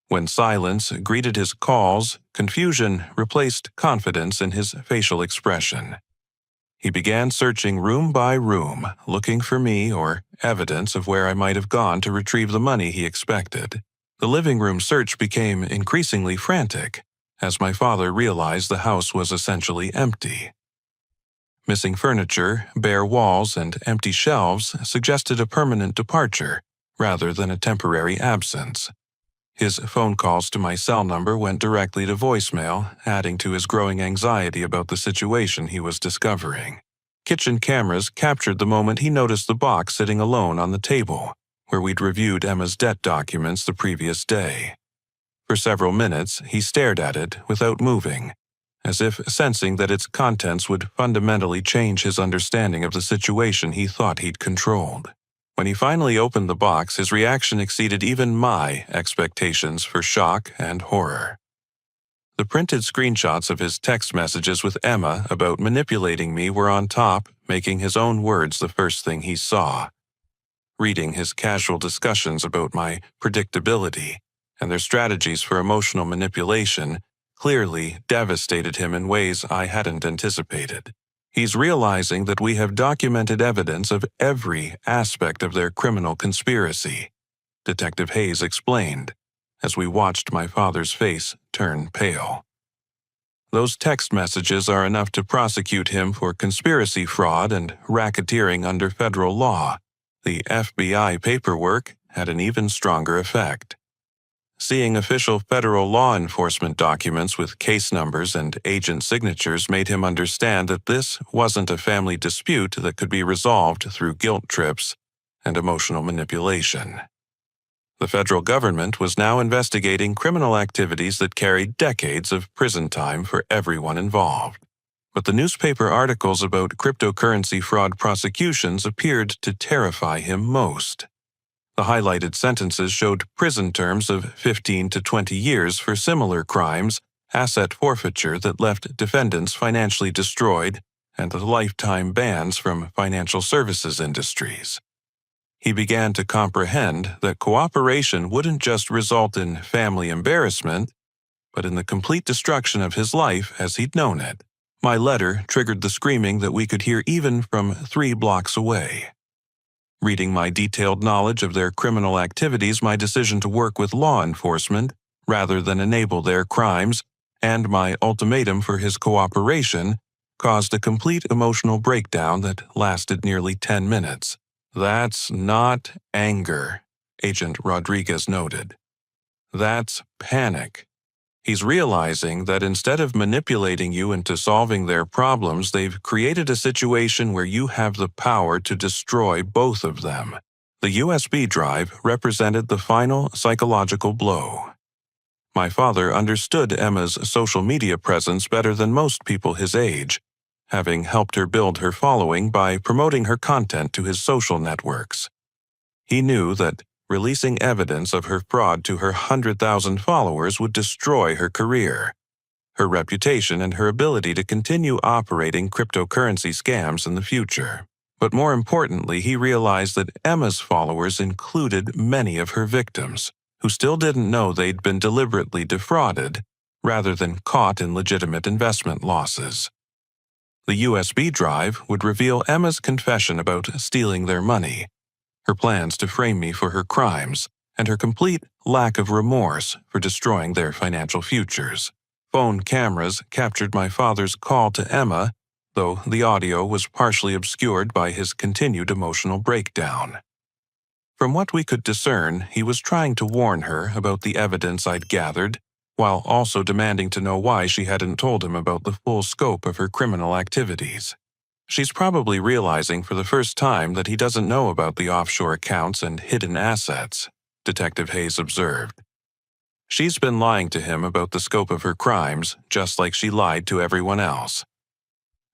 When silence greeted his calls, confusion replaced confidence in his facial expression. He began searching room by room, looking for me or evidence of where I might have gone to retrieve the money he expected. The living room search became increasingly frantic, as my father realized the house was essentially empty. Missing furniture, bare walls, and empty shelves suggested a permanent departure rather than a temporary absence. His phone calls to my cell number went directly to voicemail, adding to his growing anxiety about the situation he was discovering. Kitchen cameras captured the moment he noticed the box sitting alone on the table, where we'd reviewed Emma's debt documents the previous day. For several minutes, he stared at it without moving, as if sensing that its contents would fundamentally change his understanding of the situation he thought he'd controlled. When he finally opened the box, his reaction exceeded even my expectations for shock and horror. The printed screenshots of his text messages with Emma about manipulating me were on top, making his own words the first thing he saw. Reading his casual discussions about my predictability and their strategies for emotional manipulation clearly devastated him in ways I hadn't anticipated. He's realizing that we have documented evidence of every aspect of their criminal conspiracy, Detective Hayes explained, as we watched my father's face turn pale. Those text messages are enough to prosecute him for conspiracy fraud and racketeering under federal law. The FBI paperwork had an even stronger effect. Seeing official federal law enforcement documents with case numbers and agent signatures made him understand that this wasn't a family dispute that could be resolved through guilt trips and emotional manipulation. The federal government was now investigating criminal activities that carried decades of prison time for everyone involved. But the newspaper articles about cryptocurrency fraud prosecutions appeared to terrify him most. The highlighted sentences showed prison terms of 15 to 20 years for similar crimes, asset forfeiture that left defendants financially destroyed, and lifetime bans from financial services industries. He began to comprehend that cooperation wouldn't just result in family embarrassment, but in the complete destruction of his life as he'd known it. My letter triggered the screaming that we could hear even from 3 blocks away. Reading my detailed knowledge of their criminal activities, my decision to work with law enforcement rather than enable their crimes, and my ultimatum for his cooperation caused a complete emotional breakdown that lasted nearly 10 minutes. "That's not anger," Agent Rodriguez noted. "That's panic. He's realizing that instead of manipulating you into solving their problems, they've created a situation where you have the power to destroy both of them." The USB drive represented the final psychological blow. My father understood Emma's social media presence better than most people his age, having helped her build her following by promoting her content to his social networks. He knew that releasing evidence of her fraud to her 100,000 followers would destroy her career, her reputation, and her ability to continue operating cryptocurrency scams in the future. But more importantly, he realized that Emma's followers included many of her victims, who still didn't know they'd been deliberately defrauded rather than caught in legitimate investment losses. The USB drive would reveal Emma's confession about stealing their money, her plans to frame me for her crimes, and her complete lack of remorse for destroying their financial futures. Phone cameras captured my father's call to Emma, though the audio was partially obscured by his continued emotional breakdown. From what we could discern, he was trying to warn her about the evidence I'd gathered, while also demanding to know why she hadn't told him about the full scope of her criminal activities. She's probably realizing for the first time that he doesn't know about the offshore accounts and hidden assets, Detective Hayes observed. She's been lying to him about the scope of her crimes, just like she lied to everyone else.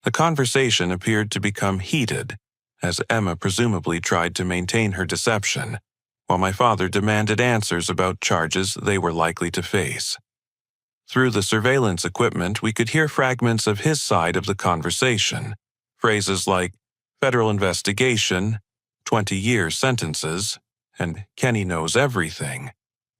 The conversation appeared to become heated, as Emma presumably tried to maintain her deception, while my father demanded answers about charges they were likely to face. Through the surveillance equipment, we could hear fragments of his side of the conversation. Phrases like federal investigation, 20-year sentences, and Kenny knows everything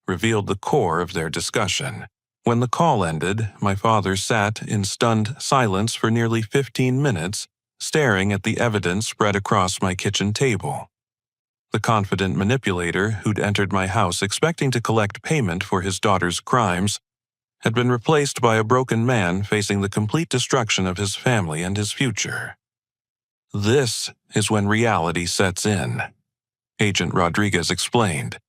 revealed the core of their discussion. When the call ended, my father sat in stunned silence for nearly 15 minutes, staring at the evidence spread across my kitchen table. The confident manipulator who'd entered my house expecting to collect payment for his daughter's crimes had been replaced by a broken man facing the complete destruction of his family and his future. This is when reality sets in, Agent Rodriguez explained.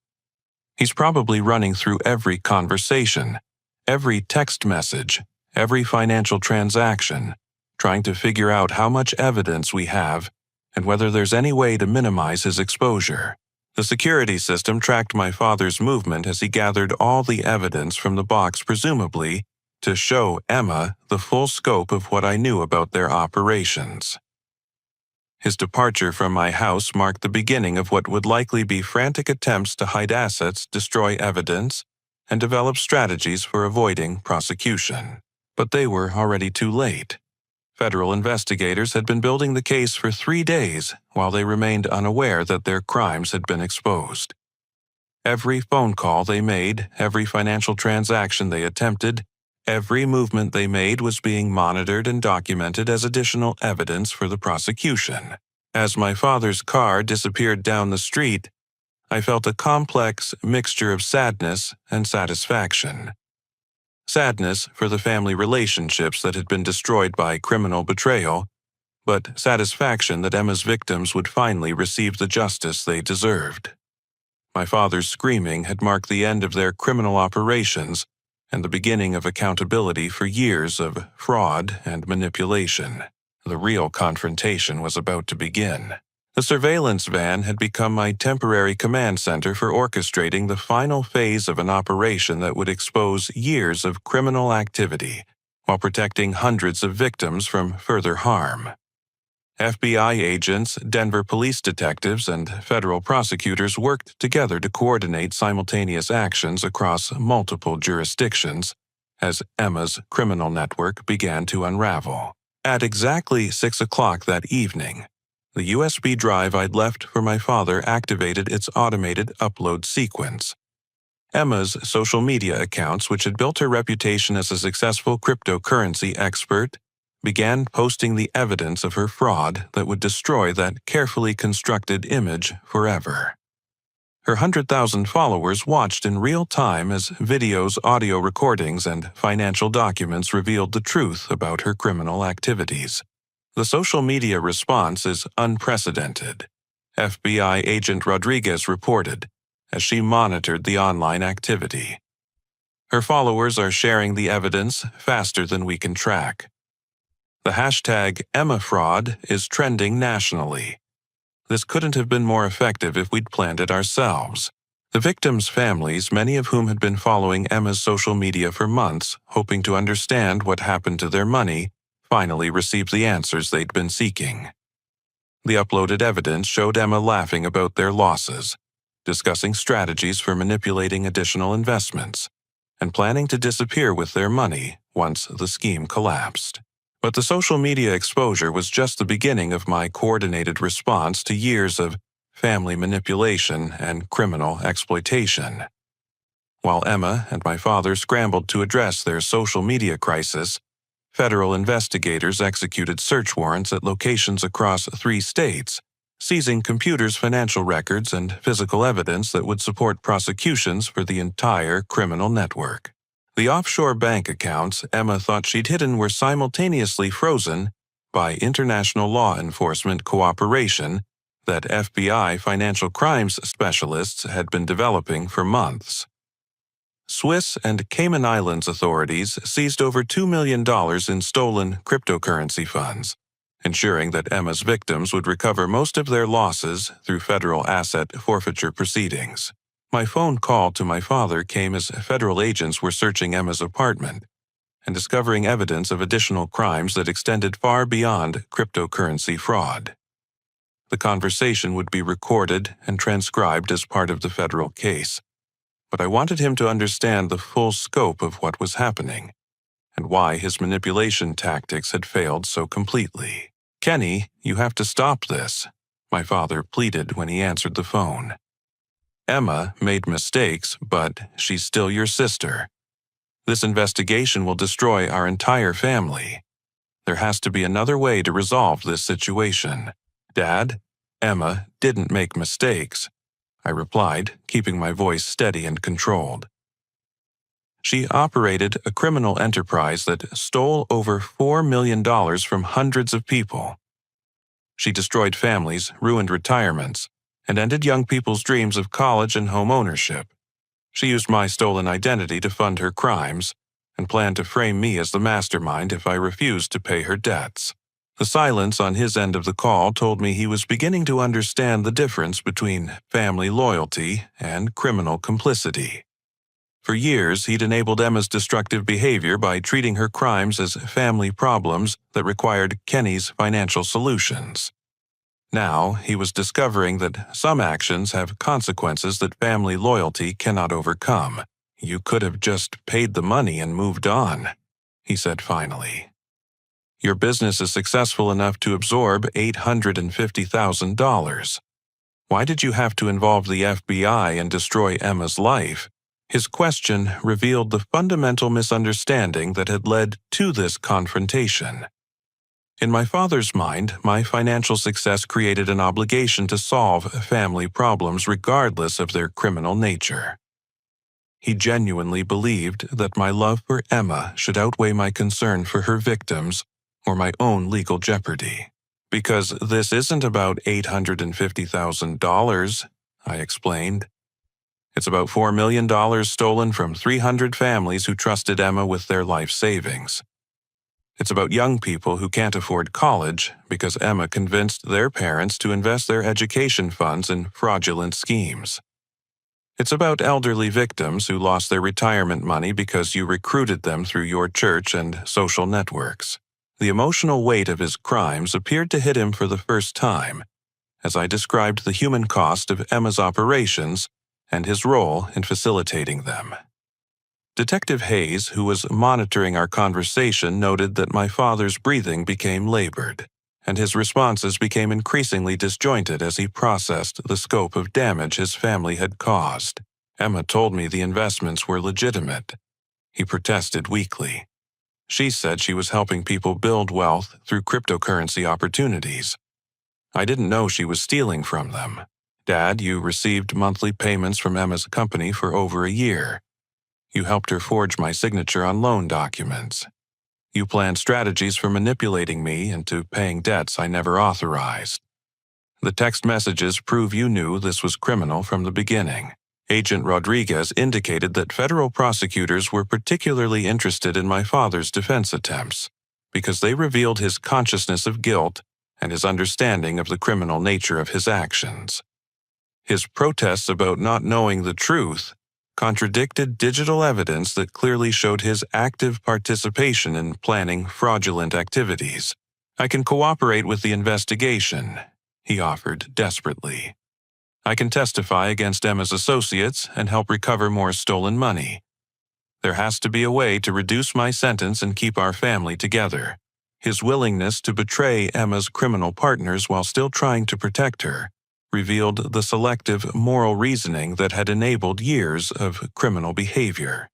He's probably running through every conversation, every text message, every financial transaction, trying to figure out how much evidence we have and whether there's any way to minimize his exposure. The security system tracked my father's movement as he gathered all the evidence from the box, presumably to show Emma the full scope of what I knew about their operations. His departure from my house marked the beginning of what would likely be frantic attempts to hide assets, destroy evidence, and develop strategies for avoiding prosecution. But they were already too late. Federal investigators had been building the case for 3 days while they remained unaware that their crimes had been exposed. Every phone call they made, every financial transaction they attempted, every movement they made was being monitored and documented as additional evidence for the prosecution. As my father's car disappeared down the street, I felt a complex mixture of sadness and satisfaction. Sadness for the family relationships that had been destroyed by criminal betrayal, but satisfaction that Emma's victims would finally receive the justice they deserved. My father's screaming had marked the end of their criminal operations and the beginning of accountability for years of fraud and manipulation. The real confrontation was about to begin. The surveillance van had become my temporary command center for orchestrating the final phase of an operation that would expose years of criminal activity while protecting hundreds of victims from further harm. FBI agents, Denver police detectives, and federal prosecutors worked together to coordinate simultaneous actions across multiple jurisdictions as Emma's criminal network began to unravel. At exactly 6 o'clock that evening, the USB drive I'd left for my father activated its automated upload sequence. Emma's social media accounts, which had built her reputation as a successful cryptocurrency expert, began posting the evidence of her fraud that would destroy that carefully constructed image forever. Her 100,000 followers watched in real time as videos, audio recordings, and financial documents revealed the truth about her criminal activities. The social media response is unprecedented, FBI Agent Rodriguez reported, as she monitored the online activity. Her followers are sharing the evidence faster than we can track. The hashtag EmmaFraud is trending nationally. This couldn't have been more effective if we'd planned it ourselves. The victims' families, many of whom had been following Emma's social media for months, hoping to understand what happened to their money, finally received the answers they'd been seeking. The uploaded evidence showed Emma laughing about their losses, discussing strategies for manipulating additional investments, and planning to disappear with their money once the scheme collapsed. But the social media exposure was just the beginning of my coordinated response to years of family manipulation and criminal exploitation. While Emma and my father scrambled to address their social media crisis, federal investigators executed search warrants at locations across 3 states, seizing computers, financial records, and physical evidence that would support prosecutions for the entire criminal network. The offshore bank accounts Emma thought she'd hidden were simultaneously frozen by international law enforcement cooperation that FBI financial crimes specialists had been developing for months. Swiss and Cayman Islands authorities seized over $2 million in stolen cryptocurrency funds, ensuring that Emma's victims would recover most of their losses through federal asset forfeiture proceedings. My phone call to my father came as federal agents were searching Emma's apartment and discovering evidence of additional crimes that extended far beyond cryptocurrency fraud. The conversation would be recorded and transcribed as part of the federal case, but I wanted him to understand the full scope of what was happening and why his manipulation tactics had failed so completely. "Kenny, you have to stop this," my father pleaded when he answered the phone. "Emma made mistakes, but she's still your sister. This investigation will destroy our entire family. There has to be another way to resolve this situation. Dad, Emma didn't make mistakes," I replied, keeping my voice steady and controlled. She operated a criminal enterprise that stole over $4 million from hundreds of people. She destroyed families, ruined retirements, and ended young people's dreams of college and home ownership. She used my stolen identity to fund her crimes and planned to frame me as the mastermind if I refused to pay her debts. The silence on his end of the call told me he was beginning to understand the difference between family loyalty and criminal complicity. For years, he'd enabled Emma's destructive behavior by treating her crimes as family problems that required Kenny's financial solutions. Now, he was discovering that some actions have consequences that family loyalty cannot overcome. "You could have just paid the money and moved on," he said finally. "Your business is successful enough to absorb $850,000. Why did you have to involve the FBI and destroy Emma's life?" His question revealed the fundamental misunderstanding that had led to this confrontation. In my father's mind, my financial success created an obligation to solve family problems regardless of their criminal nature. He genuinely believed that my love for Emma should outweigh my concern for her victims or my own legal jeopardy. "Because this isn't about $850,000, I explained. "It's about $4 million stolen from 300 families who trusted Emma with their life savings. It's about young people who can't afford college because Emma convinced their parents to invest their education funds in fraudulent schemes. It's about elderly victims who lost their retirement money because you recruited them through your church and social networks." The emotional weight of his crimes appeared to hit him for the first time, as I described the human cost of Emma's operations and his role in facilitating them. Detective Hayes, who was monitoring our conversation, noted that my father's breathing became labored, and his responses became increasingly disjointed as he processed the scope of damage his family had caused. "Emma told me the investments were legitimate," he protested weakly. "She said she was helping people build wealth through cryptocurrency opportunities. I didn't know she was stealing from them. Dad, you received monthly payments from Emma's company for over a year. You helped her forge my signature on loan documents. You planned strategies for manipulating me into paying debts I never authorized. The text messages prove you knew this was criminal from the beginning." Agent Rodriguez indicated that federal prosecutors were particularly interested in my father's defense attempts because they revealed his consciousness of guilt and his understanding of the criminal nature of his actions. His protests about not knowing the truth contradicted digital evidence that clearly showed his active participation in planning fraudulent activities. "I can cooperate with the investigation," he offered desperately. "I can testify against Emma's associates and help recover more stolen money. There has to be a way to reduce my sentence and keep our family together," His willingness to betray Emma's criminal partners while still trying to protect her revealed the selective moral reasoning that had enabled years of criminal behavior.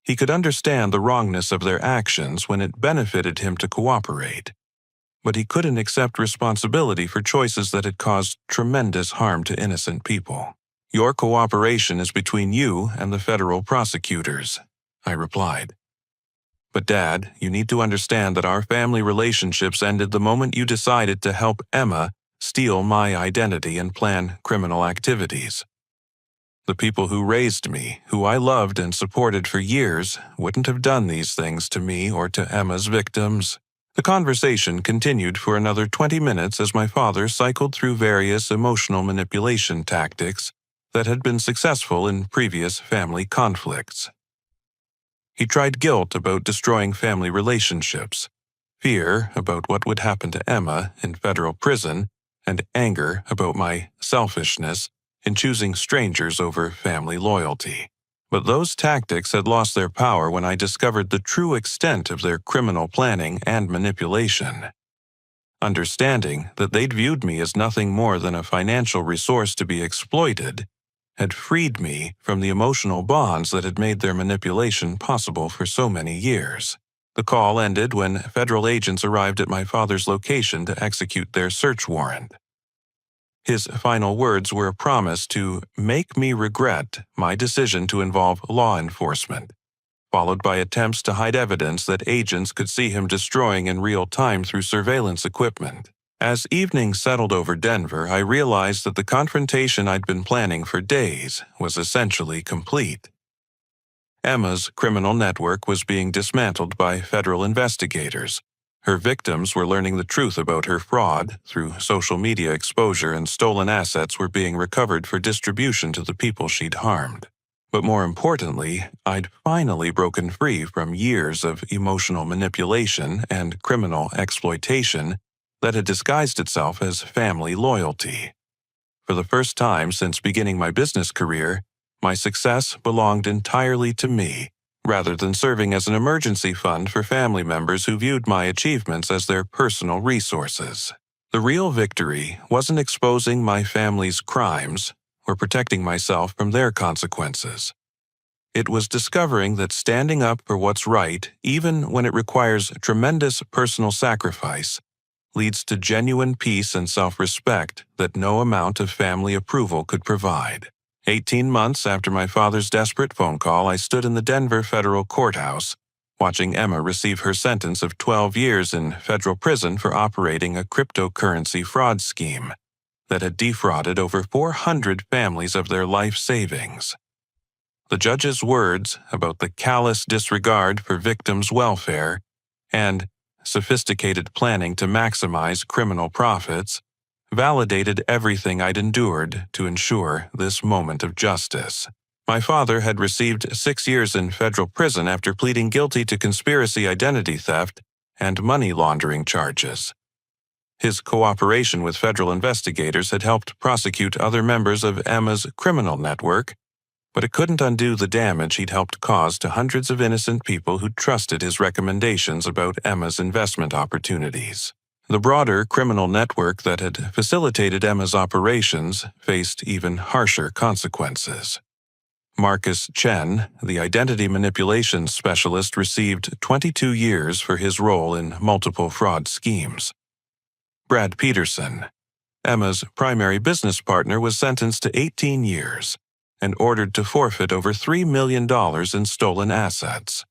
He could understand the wrongness of their actions when it benefited him to cooperate, but he couldn't accept responsibility for choices that had caused tremendous harm to innocent people. "Your cooperation is between you and the federal prosecutors," I replied. "But Dad, you need to understand that our family relationships ended the moment you decided to help Emma steal my identity and plan criminal activities. The people who raised me, who I loved and supported for years, wouldn't have done these things to me or to Emma's victims." The conversation continued for another 20 minutes as my father cycled through various emotional manipulation tactics that had been successful in previous family conflicts. He tried guilt about destroying family relationships, fear about what would happen to Emma in federal prison, and anger about my selfishness in choosing strangers over family loyalty. But those tactics had lost their power when I discovered the true extent of their criminal planning and manipulation. Understanding that they'd viewed me as nothing more than a financial resource to be exploited had freed me from the emotional bonds that had made their manipulation possible for so many years. The call ended when federal agents arrived at my father's location to execute their search warrant. His final words were a promise to make me regret my decision to involve law enforcement, followed by attempts to hide evidence that agents could see him destroying in real time through surveillance equipment. As evening settled over Denver, I realized that the confrontation I'd been planning for days was essentially complete. Emma's criminal network was being dismantled by federal investigators. Her victims were learning the truth about her fraud through social media exposure, and stolen assets were being recovered for distribution to the people she'd harmed. But more importantly, I'd finally broken free from years of emotional manipulation and criminal exploitation that had disguised itself as family loyalty. For the first time since beginning my business career, my success belonged entirely to me, rather than serving as an emergency fund for family members who viewed my achievements as their personal resources. The real victory wasn't exposing my family's crimes or protecting myself from their consequences. It was discovering that standing up for what's right, even when it requires tremendous personal sacrifice, leads to genuine peace and self-respect that no amount of family approval could provide. 18 months after my father's desperate phone call, I stood in the Denver federal courthouse, watching Emma receive her sentence of 12 years in federal prison for operating a cryptocurrency fraud scheme that had defrauded over 400 families of their life savings. The judge's words about the callous disregard for victims' welfare and sophisticated planning to maximize criminal profits validated everything I'd endured to ensure this moment of justice. My father had received 6 years in federal prison after pleading guilty to conspiracy identity theft and money laundering charges. His cooperation with federal investigators had helped prosecute other members of Emma's criminal network, but it couldn't undo the damage he'd helped cause to hundreds of innocent people who trusted his recommendations about Emma's investment opportunities. The broader criminal network that had facilitated Emma's operations faced even harsher consequences. Marcus Chen, the identity manipulation specialist, received 22 years for his role in multiple fraud schemes. Brad Peterson, Emma's primary business partner, was sentenced to 18 years and ordered to forfeit over $3 million in stolen assets.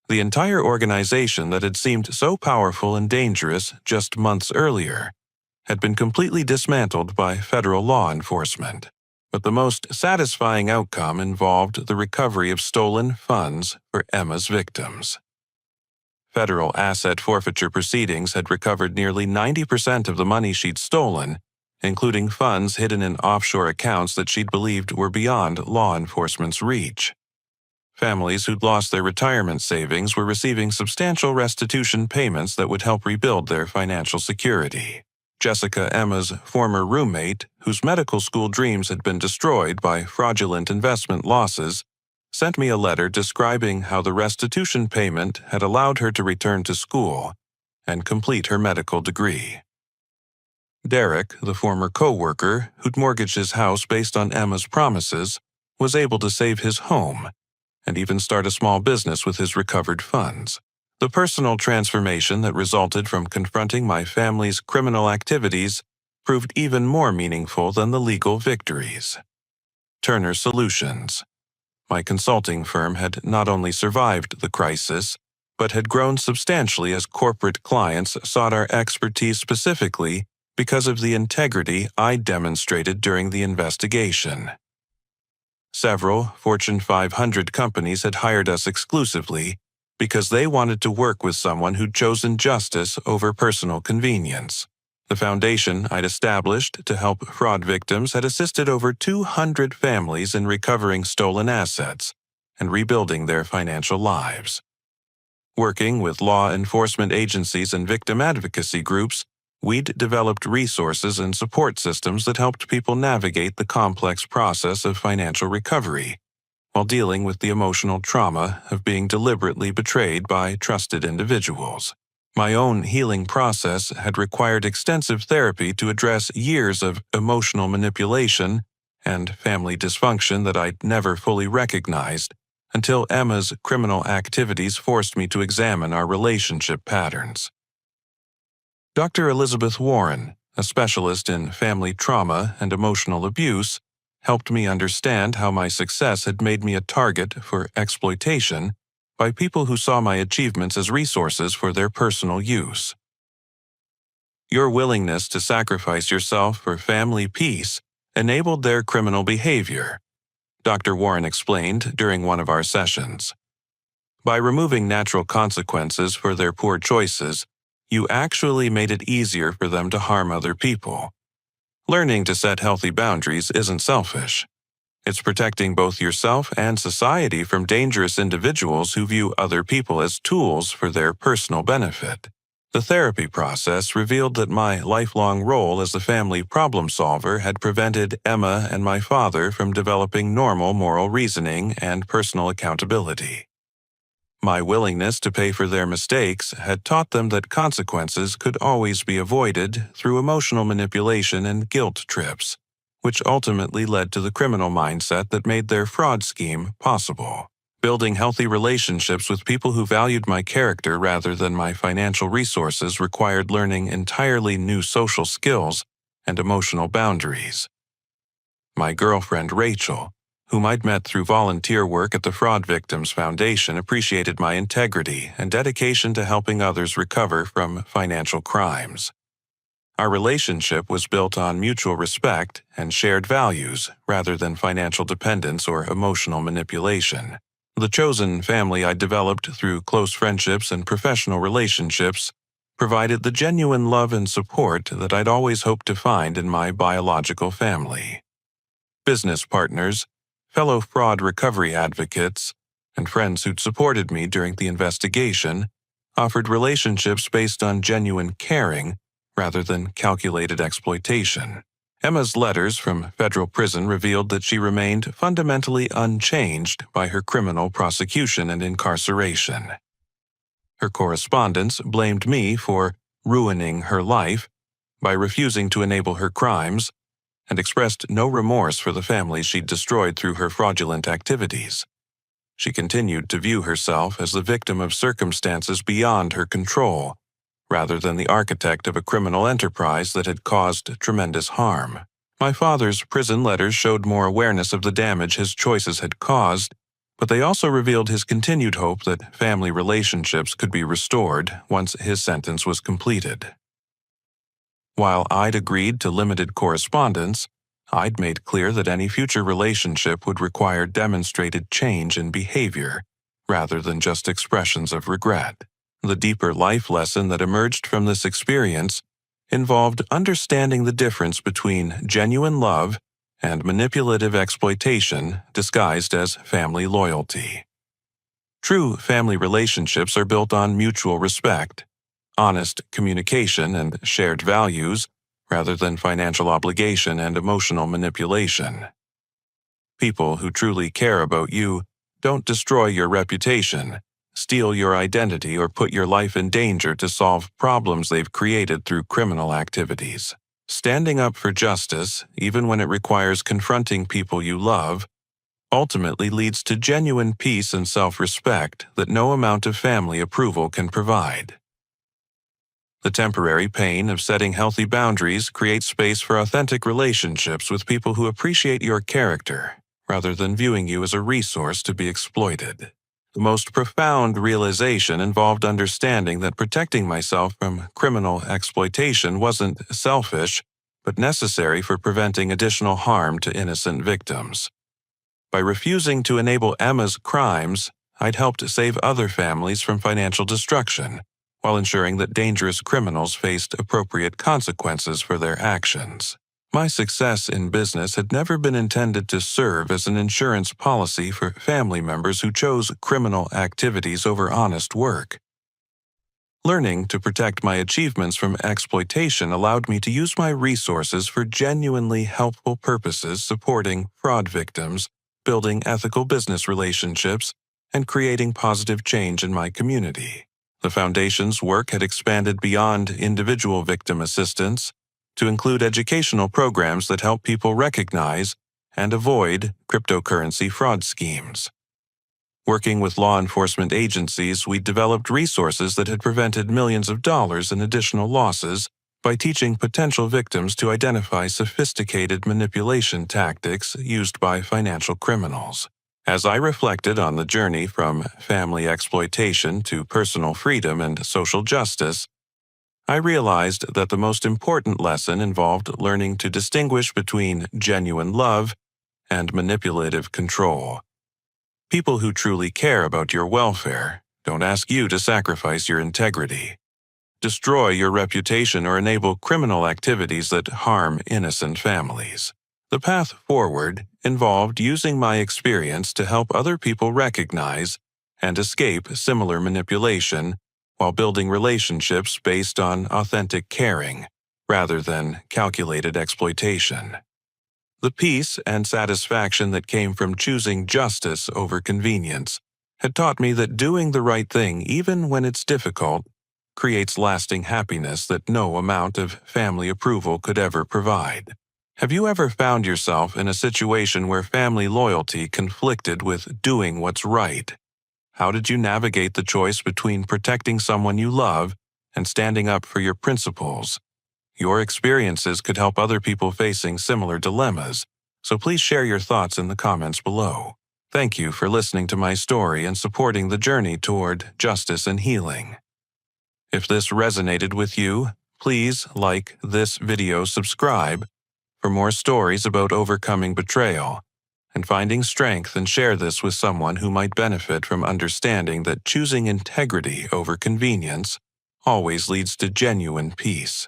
The entire organization that had seemed so powerful and dangerous just months earlier had been completely dismantled by federal law enforcement. But the most satisfying outcome involved the recovery of stolen funds for Emma's victims. Federal asset forfeiture proceedings had recovered nearly 90% of the money she'd stolen, including funds hidden in offshore accounts that she'd believed were beyond law enforcement's reach. Families who'd lost their retirement savings were receiving substantial restitution payments that would help rebuild their financial security. Jessica, Emma's former roommate, whose medical school dreams had been destroyed by fraudulent investment losses, sent me a letter describing how the restitution payment had allowed her to return to school and complete her medical degree. Derek, the former co-worker who'd mortgaged his house based on Emma's promises, was able to save his home and even start a small business with his recovered funds. The personal transformation that resulted from confronting my family's criminal activities proved even more meaningful than the legal victories. Turner Solutions. My consulting firm had not only survived the crisis, but had grown substantially as corporate clients sought our expertise specifically because of the integrity I demonstrated during the investigation. Several Fortune 500 companies had hired us exclusively because they wanted to work with someone who'd chosen justice over personal convenience. The foundation I'd established to help fraud victims had assisted over 200 families in recovering stolen assets and rebuilding their financial lives. Working with law enforcement agencies and victim advocacy groups, we'd developed resources and support systems that helped people navigate the complex process of financial recovery, while dealing with the emotional trauma of being deliberately betrayed by trusted individuals. My own healing process had required extensive therapy to address years of emotional manipulation and family dysfunction that I'd never fully recognized until Emma's criminal activities forced me to examine our relationship patterns. Dr. Elizabeth Warren, a specialist in family trauma and emotional abuse, helped me understand how my success had made me a target for exploitation by people who saw my achievements as resources for their personal use. Your willingness to sacrifice yourself for family peace enabled their criminal behavior, Dr. Warren explained during one of our sessions. By removing natural consequences for their poor choices, you actually made it easier for them to harm other people. Learning to set healthy boundaries isn't selfish. It's protecting both yourself and society from dangerous individuals who view other people as tools for their personal benefit. The therapy process revealed that my lifelong role as a family problem solver had prevented Emma and my father from developing normal moral reasoning and personal accountability. My willingness to pay for their mistakes had taught them that consequences could always be avoided through emotional manipulation and guilt trips, which ultimately led to the criminal mindset that made their fraud scheme possible. Building healthy relationships with people who valued my character rather than my financial resources required learning entirely new social skills and emotional boundaries. My girlfriend Rachel, whom I'd met through volunteer work at the Fraud Victims Foundation, appreciated my integrity and dedication to helping others recover from financial crimes. Our relationship was built on mutual respect and shared values rather than financial dependence or emotional manipulation. The chosen family I developed through close friendships and professional relationships provided the genuine love and support that I'd always hoped to find in my biological family. Business partners, fellow fraud recovery advocates, and friends who'd supported me during the investigation offered relationships based on genuine caring rather than calculated exploitation. Emma's letters from federal prison revealed that she remained fundamentally unchanged by her criminal prosecution and incarceration. Her correspondence blamed me for ruining her life by refusing to enable her crimes and expressed no remorse for the families she'd destroyed through her fraudulent activities. She continued to view herself as the victim of circumstances beyond her control, rather than the architect of a criminal enterprise that had caused tremendous harm. My father's prison letters showed more awareness of the damage his choices had caused, but they also revealed his continued hope that family relationships could be restored once his sentence was completed. While I'd agreed to limited correspondence, I'd made clear that any future relationship would require demonstrated change in behavior, rather than just expressions of regret. The deeper life lesson that emerged from this experience involved understanding the difference between genuine love and manipulative exploitation disguised as family loyalty. True family relationships are built on mutual respect, honest communication, and shared values, rather than financial obligation and emotional manipulation. People who truly care about you don't destroy your reputation, steal your identity, or put your life in danger to solve problems they've created through criminal activities. Standing up for justice, even when it requires confronting people you love, ultimately leads to genuine peace and self-respect that no amount of family approval can provide. The temporary pain of setting healthy boundaries creates space for authentic relationships with people who appreciate your character, rather than viewing you as a resource to be exploited. The most profound realization involved understanding that protecting myself from criminal exploitation wasn't selfish, but necessary for preventing additional harm to innocent victims. By refusing to enable Emma's crimes, I'd helped save other families from financial destruction, while ensuring that dangerous criminals faced appropriate consequences for their actions. My success in business had never been intended to serve as an insurance policy for family members who chose criminal activities over honest work. Learning to protect my achievements from exploitation allowed me to use my resources for genuinely helpful purposes, supporting fraud victims, building ethical business relationships, and creating positive change in my community. The Foundation's work had expanded beyond individual victim assistance to include educational programs that help people recognize and avoid cryptocurrency fraud schemes. Working with law enforcement agencies, we developed resources that had prevented millions of dollars in additional losses by teaching potential victims to identify sophisticated manipulation tactics used by financial criminals. As I reflected on the journey from family exploitation to personal freedom and social justice, I realized that the most important lesson involved learning to distinguish between genuine love and manipulative control. People who truly care about your welfare don't ask you to sacrifice your integrity, destroy your reputation, or enable criminal activities that harm innocent families. The path forward involved using my experience to help other people recognize and escape similar manipulation while building relationships based on authentic caring rather than calculated exploitation. The peace and satisfaction that came from choosing justice over convenience had taught me that doing the right thing, even when it's difficult, creates lasting happiness that no amount of family approval could ever provide. Have you ever found yourself in a situation where family loyalty conflicted with doing what's right? How did you navigate the choice between protecting someone you love and standing up for your principles? Your experiences could help other people facing similar dilemmas, so please share your thoughts in the comments below. Thank you for listening to my story and supporting the journey toward justice and healing. If this resonated with you, please like this video, subscribe for more stories about overcoming betrayal and finding strength, and share this with someone who might benefit from understanding that choosing integrity over convenience always leads to genuine peace.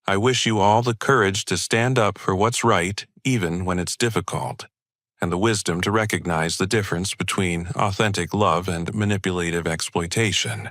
I wish you all the courage to stand up for what's right, even when it's difficult, and the wisdom to recognize the difference between authentic love and manipulative exploitation.